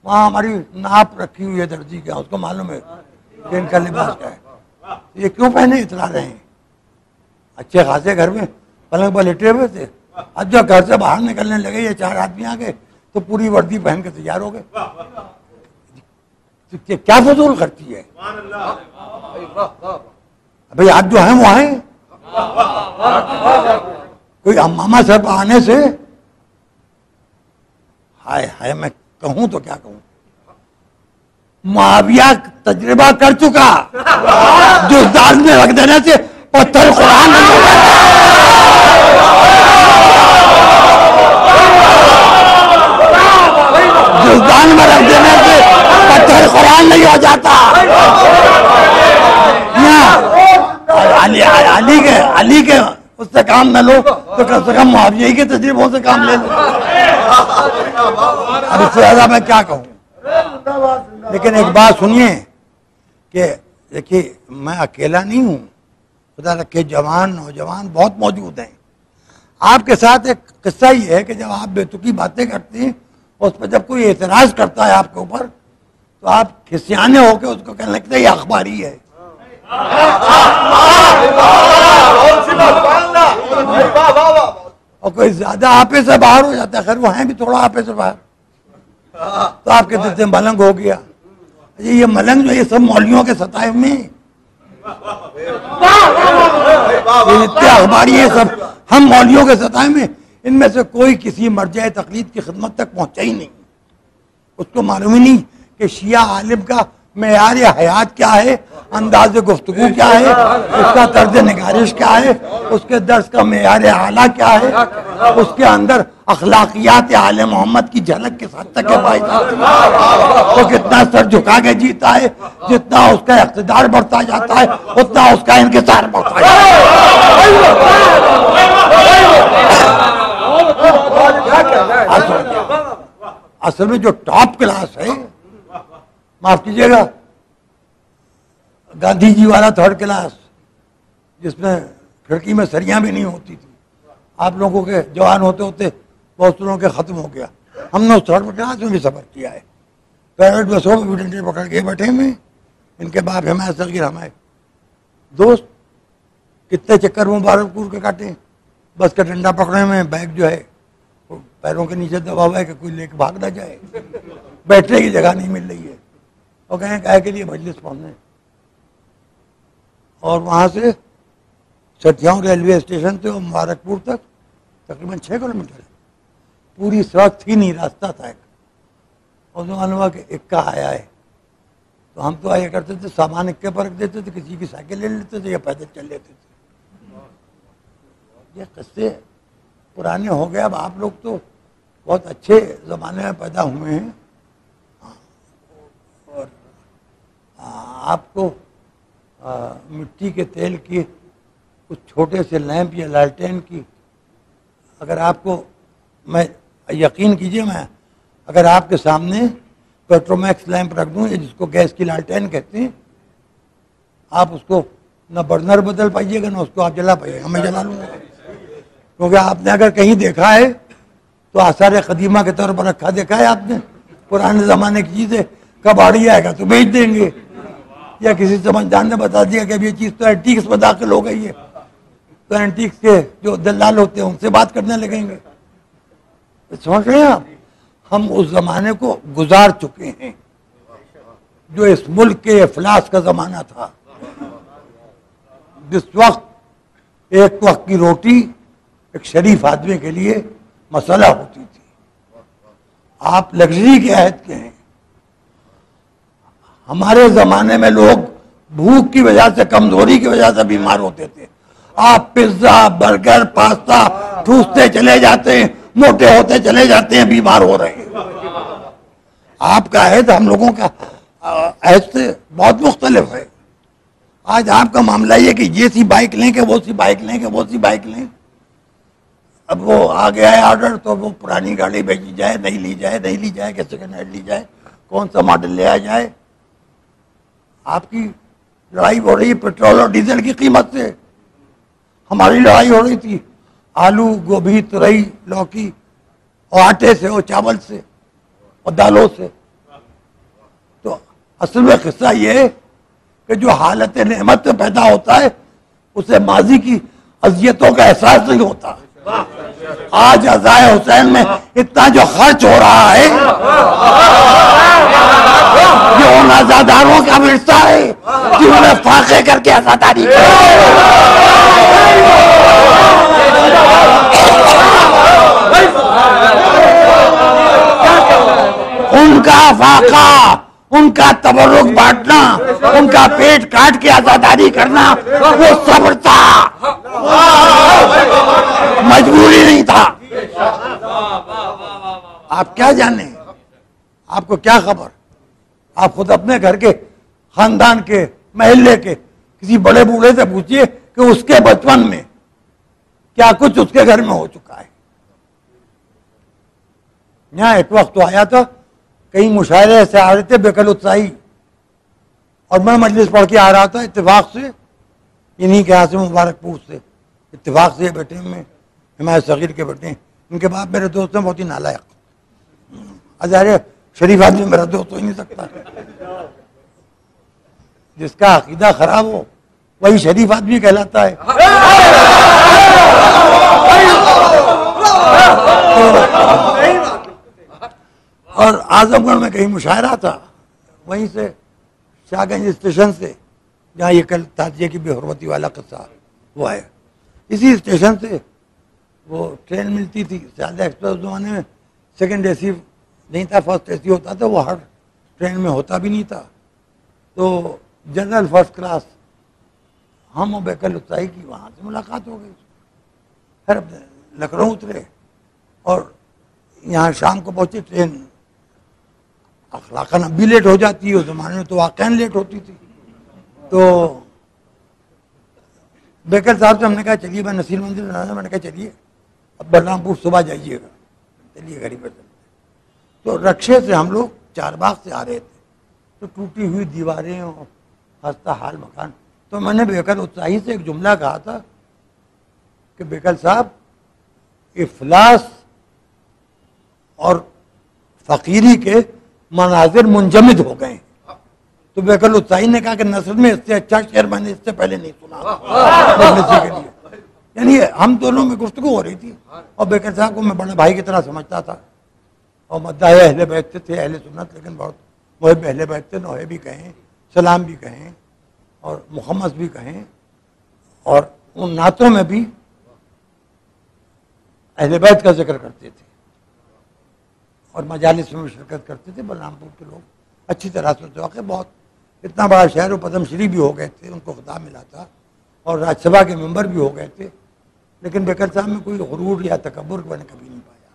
وہاں ہماری ناپ رکھی ہوئی ہے درجی کا، اس کو معلوم ہے کہ ان کا لباس کیا ہے. یہ کیوں پہنے اترا رہے ہیں؟ اچھے خاصے گھر میں پلنگ پر لیٹے ہوئے تھے، اب جب گھر سے باہر نکلنے لگے یہ 4 آدمی آ گئے تو پوری وردی پہن کے تیار ہو گئے. کیا فضول خرچی ہے بھائی. آپ جو ہیں وہ ہیں، کوئی امامہ صاحب آنے سے ہائے میں کہوں تو کیا کہوں. معاویہ تجربہ کر چکا، جو دال میں رکھ دینے سے پتھر قرآن نہیں ہو جاتا. جو دال میں رکھ دینے سے پتھر قرآن نہیں ہو جاتا. علی کے اس سے کام نہ لو تو کم سے کم معاویہ کے تجربوں سے کام لے لو. اب اس سے زیادہ میں کیا کہوں. لیکن ایک بات سنیے کہ دیکھیے میں اکیلا نہیں ہوں، خدا رکھے جوان نوجوان بہت موجود ہیں. آپ کے ساتھ ایک قصہ یہ ہے کہ جب آپ بے تکی باتیں کرتے ہیں اس پہ جب کوئی اعتراض کرتا ہے آپ کے اوپر تو آپ کھسیانے ہو کے اس کو کہنے لگتے ہیں یہ اخباری ہے. اور کوئی زیادہ آپے سے باہر ہو جاتا ہے، خیر وہ ہیں بھی تھوڑا آپے سے باہر، تو آپ کہتے تھے ملنگ ہو گیا. یہ ملنگ جو یہ سب مولویوں کے ستائف میں اتنے اخباری یہ سب ہم مولویوں کے ستائف میں، ان میں سے کوئی کسی مرجع تقلید کی خدمت تک پہنچا ہی نہیں. اس کو معلوم ہی نہیں کہ شیعہ عالم کا معیار حیات کیا ہے، انداز گفتگو کیا ہے، اس کا طرز نگارش کیا ہے، اس کے درس کا معیار اعلیٰ کیا ہے، اس کے اندر اخلاقیات آل محمد کی جھلک کس حد تک ہے پائی جاتی ہے، وہ کتنا سر جھکا کے جیتا ہے، جتنا اس کا اقتدار بڑھتا جاتا ہے اتنا اس کا انکسار بڑھتا جاتا ہے۔ اصل میں جو ٹاپ کلاس ہے، معاف کیجیے گا، گاندھی جی والا تھرڈ کلاس جس میں کھڑکی میں سریاں بھی نہیں ہوتی تھی، آپ لوگوں کے جوان ہوتے ہوتے بہت لوگوں کے ختم ہو گیا، ہم نے اس تھرڈ کلاس میں بھی سفر کیا ہے، پرائیویٹ بسوں میں بھی ڈنڈے پکڑ کے بیٹھے ہوئے، ان کے باپ ہمارے صغیر ہمارے دوست کتنے چکر مبارک پور کے کاٹے، بس کا ڈنڈا پکڑے میں بیگ جو ہے پیروں کے نیچے دبا ہوا ہے کہ کوئی لے کے بھاگ نہ جائے، بیٹھنے کی جگہ نہیں مل رہی ہے، اور کہیں کہے کے لیے مجلس پہنچنے، اور وہاں سے سٹھیاؤں ریلوے اسٹیشن سے وہ مبارک پور تک تقریباً 6 کلومیٹر ہے، پوری سڑک تھی نہیں، راستہ تھا ایک، اور معلوم ہوا کہ اکا آیا ہے، تو ہم تو آیا کرتے تھے، سامان اکے پر رکھ دیتے تھے، کسی کی سائیکل لے لیتے تھے یا پیدل چل لیتے تھے۔ یہ قصے پرانے ہو گئے، اب آپ لوگ تو بہت اچھے زمانے میں پیدا ہوئے ہیں، اور آپ کو مٹی کے تیل کی کچھ چھوٹے سے لیمپ یا لالٹین کی، اگر آپ کو، میں یقین کیجئے، میں اگر آپ کے سامنے پیٹرومیکس لیمپ رکھ دوں، جس کو گیس کی لالٹین کہتے ہیں، آپ اس کو نہ برنر بدل پائیے گا نہ اس کو آپ جلا پائیے گا، میں جلا لوں گا، کیونکہ آپ نے اگر کہیں دیکھا ہے تو آثار قدیمہ کے طور پر رکھا دیکھا ہے آپ نے، پرانے زمانے کی چیزیں، کباڑی آئے گا تو بیچ دیں گے، یا کسی سمجھدار نے بتا دیا کہ اب یہ چیز تو اینٹیکس میں داخل ہو گئی ہے، تو اینٹیکس کے جو دلال ہوتے ہیں ان سے بات کرنے لگیں گے۔ سمجھ رہے ہیں آپ، ہم اس زمانے کو گزار چکے ہیں جو اس ملک کے افلاس کا زمانہ تھا، جس وقت ایک وقت کی روٹی ایک شریف آدمی کے لیے مسئلہ ہوتی تھی۔ آپ لگژری کے عہد کے ہیں، ہمارے زمانے میں لوگ بھوک کی وجہ سے، کمزوری کی وجہ سے بیمار ہوتے تھے، آپ پیزا، برگر، پاستا ٹھوستے چلے جاتے ہیں، موٹے ہوتے چلے جاتے ہیں، بیمار ہو رہے ہیں۔ آپ کا عہد ہم لوگوں کا عہد سے بہت مختلف ہے۔ آج آپ کا معاملہ یہ کہ یہ سی بائک لیں کہ وہ سی بائک لیں کہ وہ سی بائک لیں، اب وہ آ گیا ہے آرڈر تو وہ پرانی گاڑی بھیجی جائے، نہیں لی جائے، نہیں لی جائے کہ سیکنڈ ہینڈ لی جائے، کون سا ماڈل لیا جائے۔ آپ کی لڑائی ہو رہی ہے پیٹرول اور ڈیزل کی قیمت سے، ہماری لڑائی ہو رہی تھی آلو، گوبھی، ترئی، لوکی اور آٹے سے اور چاول سے اور دالوں سے۔ تو اصل میں قصہ یہ ہے کہ جو حالت نعمت میں پیدا ہوتا ہے اسے ماضی کی اذیتوں کا احساس نہیں ہوتا۔ آج عزائے حسین میں اتنا جو خرچ ہو رہا ہے یہ ان عزاداروں کا ورثہ ہے جنہوں نے فاقے کر کے عزاداری کی۔ ان کا فاقہ، ان کا تبرک بانٹنا، ان کا پیٹ کاٹ کے عزاداری کرنا وہ صبر تھا، مجبوری نہیں تھا۔ آپ کیا جانیں، آپ کو کیا خبر، آپ خود اپنے گھر کے، خاندان کے، محلے کے کسی بڑے بوڑھے سے پوچھئے کہ اس کے بچپن میں کیا کچھ اس کے گھر میں ہو چکا ہے۔ یہاں ایک وقت تو آیا تھا، کئی مشاعرے ایسے آ رہے تھے بے کل اتساہی، اور میں مجلس پڑھ کے آ رہا تھا اتفاق سے، انہی کے یہاں سے مبارک پور سے، اتفاق سے یہ بیٹے میں حمایت صغیر کے بیٹے ہیں، ان کے باپ میرے دوست ہیں، بہت ہی نالائق، ظاہر ہے شریف آدمی میرا دوست ہو ہی نہیں سکتا، جس کا عقیدہ خراب ہو وہی شریف آدمی کہلاتا ہے۔ اور اعظم گڑھ میں کہیں مشاعرہ تھا، وہیں سے شاہ گنج اسٹیشن سے، جہاں یہ کل تازیہ کی بے حرمتی والا قصہ ہوا ہے، اسی اسٹیشن سے وہ ٹرین ملتی تھی، سیالدہ ایکسپریس زمانے میں سیکنڈ اے سی نہیں تھا، فرسٹ اے سی ہوتا تھا، وہ ہر ٹرین میں ہوتا بھی نہیں تھا، تو جنرل فرسٹ کلاس ہم و بیکل اتائی کی وہاں سے ملاقات ہو گئی. پھر لکھنؤ اترے اور یہاں شام کو پہنچے. ٹرین اخلاقاً اب بھی لیٹ ہو جاتی ہے, اس زمانے میں تو واقعاً لیٹ ہوتی تھی. تو بیکل صاحب سے ہم نے کہا چلیے, میں نصیر منزل رہا, میں نے کہا چلیے اب بلرام پور صبح جائیے گا, چلیے گھر ہی پر چلتے. تو رکشے سے ہم لوگ چار باغ سے آ رہے تھے, تو ٹوٹی ہوئی دیواریں اور خستہ حال مکان. تو میں نے بیکل اتساہی سے ایک جملہ کہا تھا کہ بیکل صاحب افلاس اور فقیری کے مناظر منجمد ہو گئے. تو بیکل اتساہی نے کہا کہ نثر میں اس سے اچھا شعر میں نے اس سے پہلے نہیں سنا کے لیے. یعنی ہم دونوں میں گفتگو ہو رہی تھی, اور بیکل صاحب کو میں بڑے بھائی کی طرح سمجھتا تھا, اور مداح اہل بیت تھے, اہل سنت, لیکن بہت محب اہل بیت تھے. نوحے بھی کہیں, سلام بھی کہیں, اور محمد بھی کہیں, اور ان نعتوں میں بھی اہل بیت کا ذکر کرتے تھے, اور مجالس میں بھی شرکت کرتے تھے. بلرام پور کے لوگ اچھی طرح سے واقع بہت اتنا بڑا شہر و پدم شری بھی ہو گئے تھے, ان کو خطاب ملا تھا, اور راج سبھا کے ممبر بھی ہو گئے تھے. لیکن بیکل صاحب میں کوئی غرور یا تکبر میں نے کبھی نہیں پایا.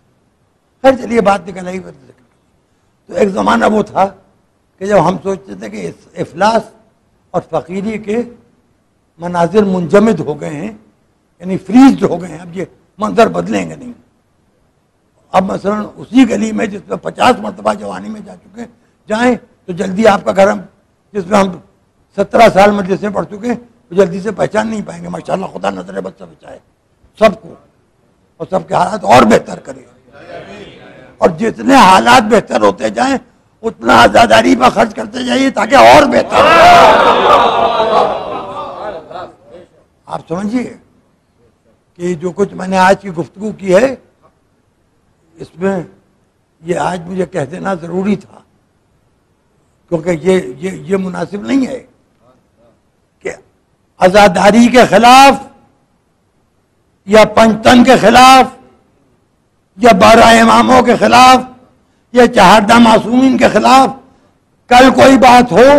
خیر چلیے بات نکل آئی. تو ایک زمانہ وہ تھا کہ جب ہم سوچتے تھے کہ افلاس اور فقیری کے مناظر منجمد ہو گئے ہیں, یعنی فریزڈ ہو گئے ہیں, اب یہ منظر بدلیں گے نہیں. اب مثلا اسی گلی میں جس میں 50 مرتبہ جوانی میں جا چکے جائیں, تو جلدی آپ کا گھر ہم جس میں ہم 17 سال مجلسیں پڑھ چکے ہیں, تو جلدی سے پہچان نہیں پائیں گے. ماشاءاللہ خدا نظر بد سے بچائے سب کو, اور سب کے حالات اور بہتر کرے. اور جتنے حالات بہتر ہوتے جائیں اتنا آزاداری پر خرچ کرتے جائیے تاکہ اور بہتر ہو. آپ سمجھیے کہ جو کچھ میں نے آج کی گفتگو کی ہے, اس میں یہ آج مجھے کہہ دینا ضروری تھا, کیونکہ یہ مناسب نہیں ہے کہ آزاداری کے خلاف یا پنجتن کے خلاف یا 12 اماموں کے خلاف یا 4 معصومین کے خلاف کل کوئی بات ہو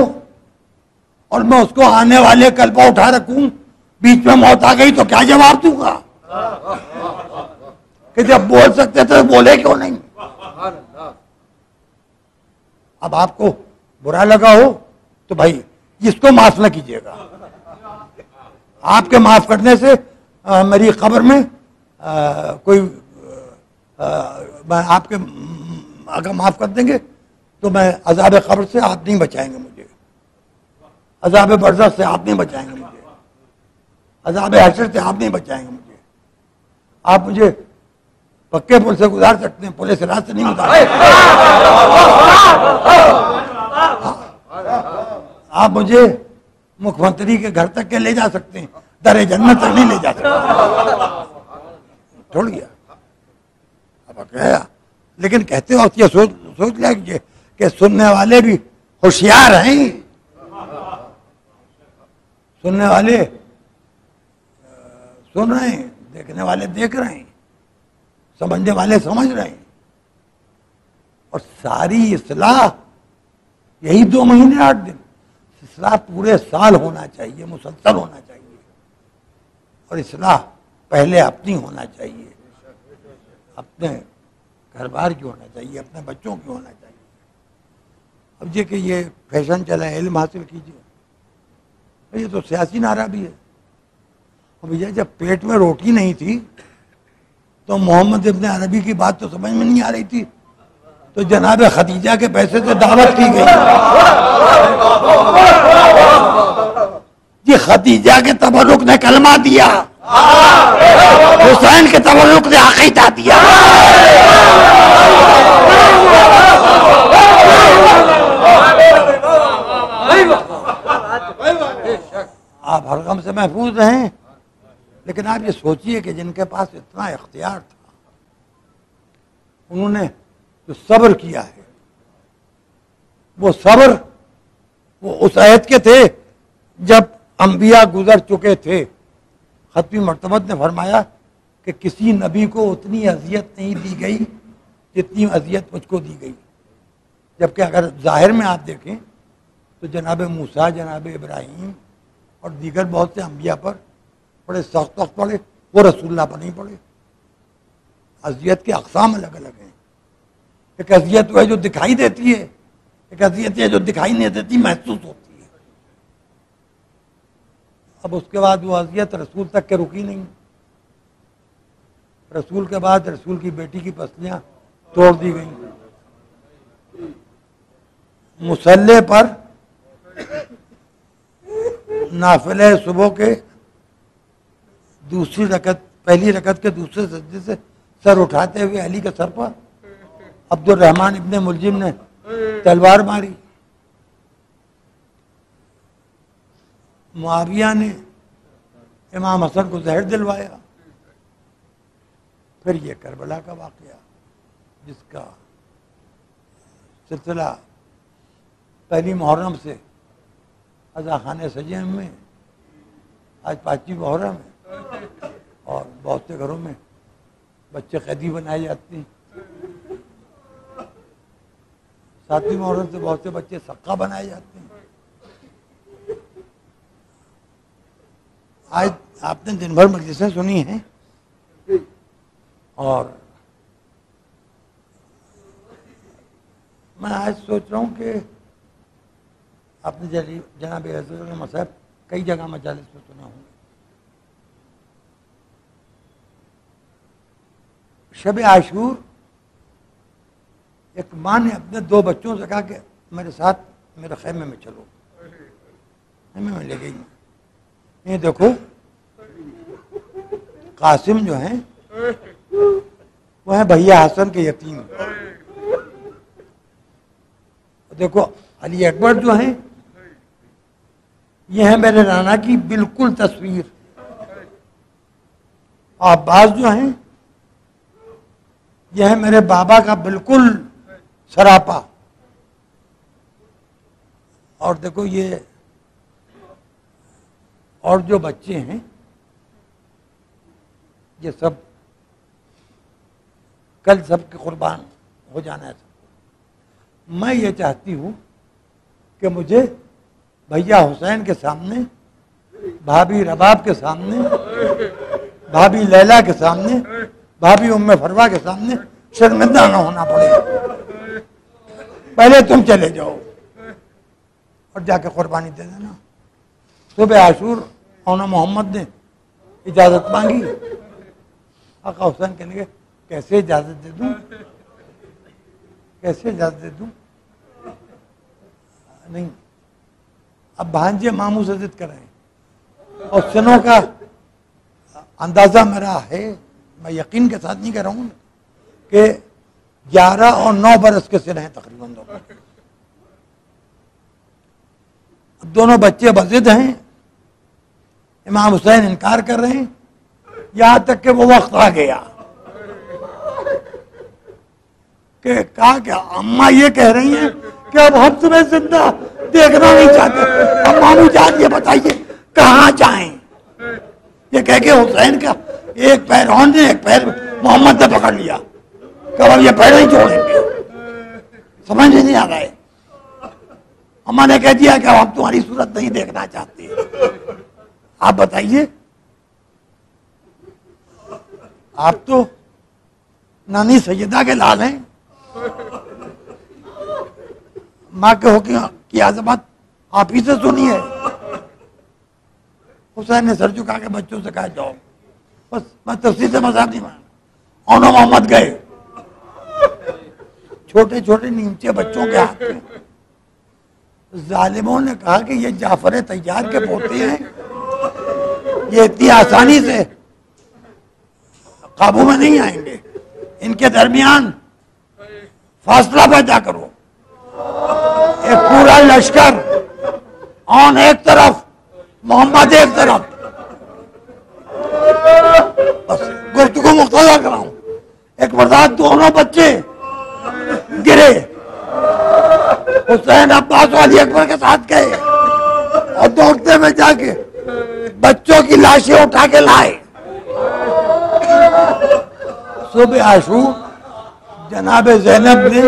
اور میں اس کو آنے والے کل پہ اٹھا رکھوں, بیچ میں موت آ گئی تو کیا جواب دوں گا کہ جب بول سکتے تھے بولے کیوں نہیں. اب آپ کو برا لگا ہو تو بھائی اس کو معاف نہ کیجیے گا. آپ کے معاف کرنے سے میری قبر میں کوئی آپ کے اگر معاف کر دیں گے تو میں عذاب قبر سے آپ نہیں بچائیں گے مجھے, عذاب برزخ سے آپ نہیں بچائیں گے مجھے, عذاب حشر سے آپ نہیں بچائیں گے مجھے. آپ مجھے پکے پل سے گزار سکتے ہیں, پولیس راج سے نہیں گزار سکتے. آپ مجھے مکھ منتری کے گھر تک کے لے جا سکتے ہیں, در جنت تک نہیں لے جا سکتے. چھوڑ گیا اب کہا, لیکن کہتے وقت یہ سوچ لیا کہ سننے والے بھی ہوشیار ہیں, سننے والے سن رہے ہیں, دیکھنے والے دیکھ رہے ہیں, سمجھنے والے سمجھ رہے ہیں. اور ساری اصلاح یہی 2 مہینے 8 دن, اصلاح پورے سال ہونا چاہیے, مسلسل ہونا چاہیے. اور اصلاح پہلے اپنی ہونا چاہیے, اپنے گھر بار کی ہونا چاہیے, اپنے بچوں کی ہونا چاہیے. اب یہ کہ یہ فیشن چلا ہے علم حاصل کیجیے, یہ تو سیاسی نعرہ بھی ہے. اب یہ جب پیٹ میں روٹی نہیں تھی تو محمد ابن عربی کی بات تو سمجھ میں نہیں آ رہی تھی, تو جناب خدیجہ کے پیسے سے دعوت کی گئی. جی خدیجہ کے تبرک نے کلمہ دیا, حسین کے تبرک نے عقیدہ دیا. آپ ہر غم سے محفوظ رہیں, لیکن آپ یہ سوچئے کہ جن کے پاس اتنا اختیار تھا انہوں نے جو صبر کیا ہے, وہ صبر وہ اس عہد کے تھے جب انبیاء گزر چکے تھے. ختمی مرتبت نے فرمایا کہ کسی نبی کو اتنی اذیت نہیں دی گئی جتنی اذیت مجھ کو دی گئی. جبکہ اگر ظاہر میں آپ دیکھیں تو جناب موسیٰ، جناب ابراہیم اور دیگر بہت سے انبیاء پر بڑے سخت وقت پڑے، وہ رسول اللہ پر نہیں پڑے۔ اذیت کے اقسام الگ الگ ہیں۔ ایک اذیت وہ ہے جو دکھائی دیتی ہے، ایک اذیت ہے جو دکھائی نہیں دیتی، محسوس ہوتی ہے۔ اب اس کے بعد وہ اذیت رسول تک کے رکی نہیں، رسول کے بعد رسول کی بیٹی کی پسلیاں توڑ دی گئیں، مصلی پر نافلہ صبح کے دوسری رکعت، پہلی رکعت کے دوسرے سجدے سے سر اٹھاتے ہوئے علی کے سر پر عبد الرحمن ابن ملجم نے تلوار ماری، معاویہ نے امام حسن کو زہر دلوایا، پھر یہ کربلا کا واقعہ جس کا سلسلہ پہلی محرم سے عزا خانے سجے میں، آج 5 محرم ہے اور بہت سے گھروں میں بچے قیدی بنائے جاتے ہیں، 7 محرم سے بہت سے بچے سقہ بنائے جاتے ہیں۔ آج آپ نے دن بھر مجلسیں سنی ہیں اور میں آج سوچ رہا ہوں کہ آپ نے جناب حضرت مصحف کئی جگہ مجالس میں سنا ہوں، شب عاشور ایک ماں نے اپنے 2 بچوں سے کہا کہ میرے ساتھ میرے خیمے میں چلو، خیمے میں لے گئی۔ یہ دیکھو قاسم جو ہیں وہ ہیں بھیا حسن کے یتیم، دیکھو علی اکبر جو ہیں یہ ہیں میرے نانا کی بالکل تصویر، عباس جو ہیں یہ ہے میرے بابا کا بالکل سراپا، اور دیکھو یہ اور جو بچے ہیں یہ سب کل سب کے قربان ہو جانا ہے سب کو۔ میں یہ چاہتی ہوں کہ مجھے بھیا حسین کے سامنے، بھابھی رباب کے سامنے، بھابھی لیلا کے سامنے، بھابھی ام فروا کے سامنے شرمندہ نہ ہونا پڑے، پہلے تم چلے جاؤ اور جا کے قربانی دے دینا۔ صبح عاشور اونا محمد نے اجازت مانگی، آقا حسین کہنے لگے کیسے اجازت دے دوں، کیسے اجازت دے دوں، نہیں اب بھانجے ماموں سے ضد کر رہے ہیں، اور سنوں کا اندازہ میرا ہے، میں یقین کے ساتھ نہیں کہہ رہا ہوں کہ 11 اور 9 برس کے سن ہیں تقریباً دونوں، دونوں بچے بضد ہیں، امام حسین انکار کر رہے ہیں، یہاں تک کہ وہ وقت آ گیا کہ کہا کہ اماں یہ کہہ رہی ہیں کہ اب ہم تمہیں زندہ دیکھنا نہیں چاہتے، اب مامو جان یہ بتائیے کہاں جائیں، یہ کہہ کے حسین کا ایک پیر ہون نے ایک پیر محمد نے پکڑ لیا کہ اب یہ پیر نہیں چھوڑیں گے، سمجھ نہیں آ رہا ہے، اماں نے کہہ دیا کہ اب ہم تمہاری صورت نہیں دیکھنا چاہتے، آپ بتائیے، آپ تو نانی سیدہ کے لال ہیں، ماں کے حکم کی عظمت آپ ہی سے سنی ہے۔ حسین نے سر چکا کے بچوں سے کہا جاؤ، بس میں تفصیل سے مذہب نہیں مانا، اونا محمد گئے، چھوٹے چھوٹے نیمچے بچوں کے ہاتھ میں، ظالموں نے کہا کہ یہ جعفر طیار کے پوتے ہیں، یہ اتنی آسانی سے قابو میں نہیں آئیں گے، ان کے درمیان فاصلہ پیدا کرو، ایک پورا لشکر آن ایک طرف محمد ایک طرف، بس گفتگو مختصر کراؤں، ایک برداشت دونوں بچے گرے، حسین عباس و علی اکبر کے ساتھ گئے اور دوڑتے میں جا کے بچوں کی لاشیں اٹھا کے لائے۔ صبح عاشور جناب زینب نے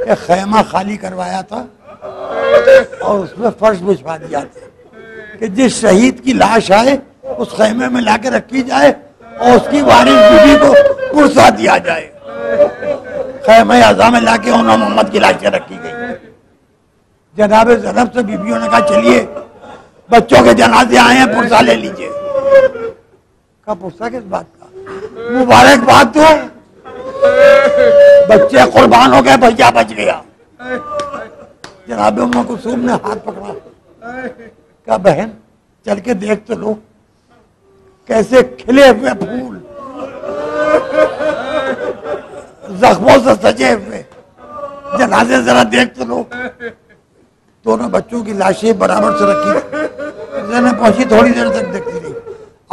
ایک خیمہ خالی کروایا تھا اور اس میں فرش بچھوا دیا تھا کہ جس شہید کی لاش آئے اس خیمے میں لا کے رکھی جائے اور اس کی وارث بیوی کو پرسا دیا جائے. خیمہ اعظم میں لا کے انہوں محمد کی لاشیں رکھی گئی. جناب زینب سے بیویوں نے کہا چلیے بچوں کے جنازے آئے ہیں پرسا لے لیجئے. کہا پرسا کس بات کا؟ مبارک بات تو بچے قربان ہو گئے بھیا بچ گیا. جناب ام کلثوم نے ہاتھ پکڑا کہا بہن چل کے دیکھ تو لو کیسے کھلے ہوئے پھول زخموں سے سجے ہوئے جنازے ذرا دیکھ تو لو. دونوں بچوں کی لاشیں برابر سے رکھی زینب پہنچی تھوڑی دیر تک دیکھتی رہی.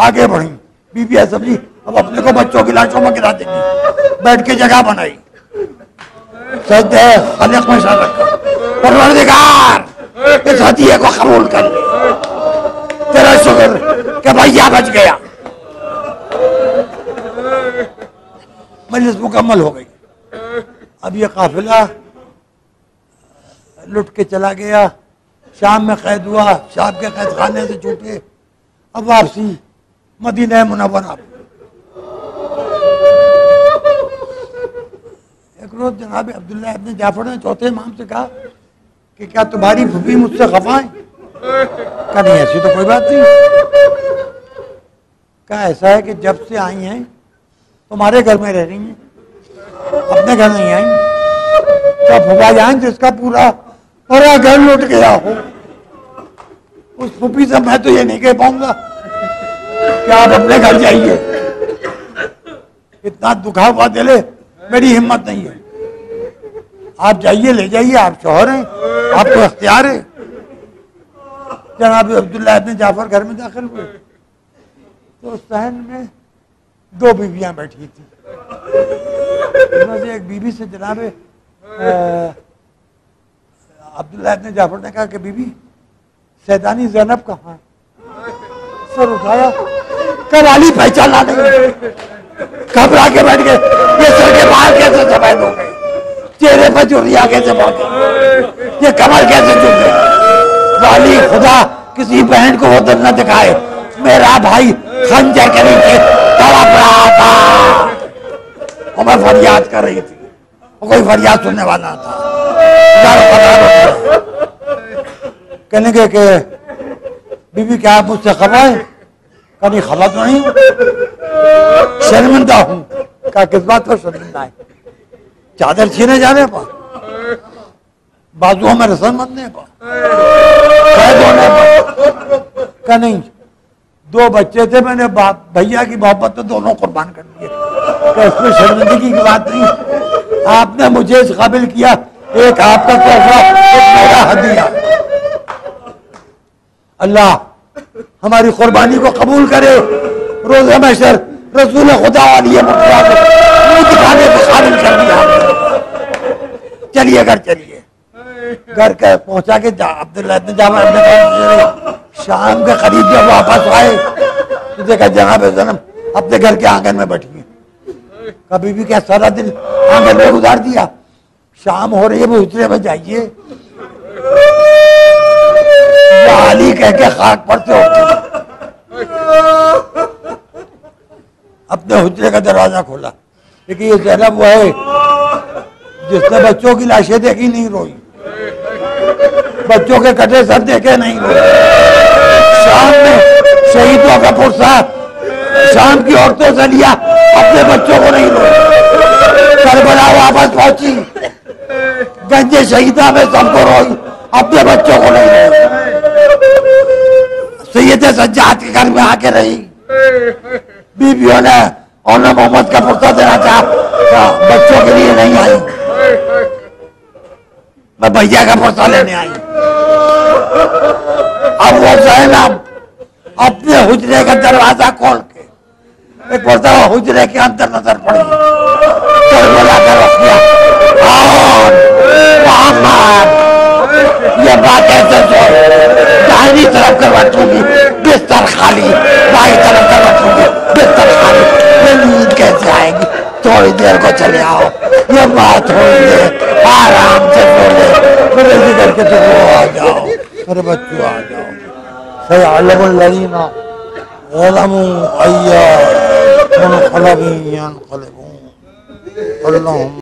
آگے بڑھی بی بی سمجھی اب اپنے کو بچوں کی لاشوں میں گرا دیں گی. بیٹھ کے جگہ بنائی سجدہ خالق میں سر رکھا. پروردگار اس ہدیے کو قبول کر لے تیرا شکر کہ بھیا بچ گیا. مجلس مکمل ہو گئی. اب یہ قافلہ لٹ کے چلا گیا. شام میں قید ہوا. شام کے قید خانے سے چھوٹے. اب واپسی مدینہ منورہ. ایک روز جناب عبداللہ ابن جعفر نے چوتھے امام سے کہا کہ کیا تمہاری پھوپھی مجھ سے خفا ہے؟ کہا نہیں ایسی تو کوئی بات نہیں. کہا ایسا ہے کہ جب سے آئی ہیں تمہارے گھر میں رہ رہی ہیں اپنے گھر نہیں آئی. کیا پھوپھا جان جس کا پورا گھر لوٹ گیا ہو اس پھوپھی سے میں تو یہ نہیں کہہ پاؤں گا کہ آپ اپنے گھر جائیے. اتنا دکھا ہوا دل ہے میری ہمت نہیں ہے. آپ جائیے لے جائیے آپ شوہر ہیں آپ کو اختیار ہے. جناب عبداللہ ابن جعفر گھر میں داخل ہوئے تو صحن میں دو بیویاں بیٹھی تھی. ان سے ایک بیوی سے جناب عبداللہ ابن جعفر نے کہا کہ بیوی سیدانی زینب کہاں ہے؟ سر اٹھایا کوالی پہچانا نہیں. گھبرا کے بیٹھ گئے. یہ سر کے باہر کیسے سفید ہو گئے؟ چہرے پر چریا کیسے پہنچ گئی؟ یہ کمر کیسے چل گئی؟ والی خدا کسی بہن کو وہ دن نہ دکھائے. میرا بھائی خنجر کے نیچے تڑپ رہا تھا اور میں فریاد کر رہی تھی. کوئی فریاد سننے والا تھا. کہنے کے کہ بی بی کیا آپ مجھ سے خفا ہے؟ کہا نہیں خفا تو نہیں شرمندہ ہوں. کہا کس بات پر شرمندہ ہے؟ چادر چھینے جانے پر بازوؤں میں رسن بندنے پر قید ہونے پر. کہا نہیں دو بچے تھے میں نے بھیا کی محبت تو دونوں قربان کر دیے. کہ اس میں شرمندگی کی بات نہیں. آپ نے مجھے اس قابل کیا ایک آپ کا تحفہ ایک میرا ہدیہ. اللہ ہماری قربانی کو قبول کرے. روز محشر رسول خدا والی منہ دکھانے کو قابل کر دیا. چلیے گھر چلیے. گھر کا پہنچا کے عبداللہ ابن جعفر نے کہا شام کے قریب جب واپس آئے تو دیکھا جناب زینب اپنے گھر کے آنگن میں بیٹھی ہیں. کبھی بھی کیا سارا دن آنگن میں گزار دیا؟ شام ہو رہی ہے وہ حجرے میں جائیے. علی کہہ کے خاک پر سے اٹھے اپنے حجرے کا دروازہ کھولا. لیکن یہ زینب وہ ہے جس نے بچوں کی لاشیں دیکھی نہیں روئی, بچوں کے کٹے سر دیکھے نہیں روئی. شام میں شہیدوں کا پرسہ شام کی عورتوں سے لیا, اپنے بچوں کو نہیں روئی. کربلا واپس پہنچی, گنج شہیدہ میں سب کو روئی, اپنے بچوں کو نہیں روئی. سید سجاد کے گھر میں آ کے رہی, بیویوں نے انہیں محمد کا پرسہ دینا چاہا, بچوں کے لیے نہیں آئی, میں بھیا کا پرسہ لینے آئی. اب وہ زینب اپنے حجرے کا دروازہ کھول کے ایک مرتبہ حجرے کے اندر نظر پڑی, کربلا کا رخ کیا, اور محمد یہ بات ایسے سو دائنی طرف کروٹ ہوگی بستر خالی, بائیں طرف کروٹ ہوگی بستر خالی, یہ نیند کیسے آئے گی؟ تھوڑی دیر کو چلے آؤ، یہ بات ہوئی ہے، آرام سے بولے میرے جگر کے تو آ جاؤ، میرے بچوں آ جاؤ. سيعلم الذين ظلموا أي منقلب ينقلبون. اللهم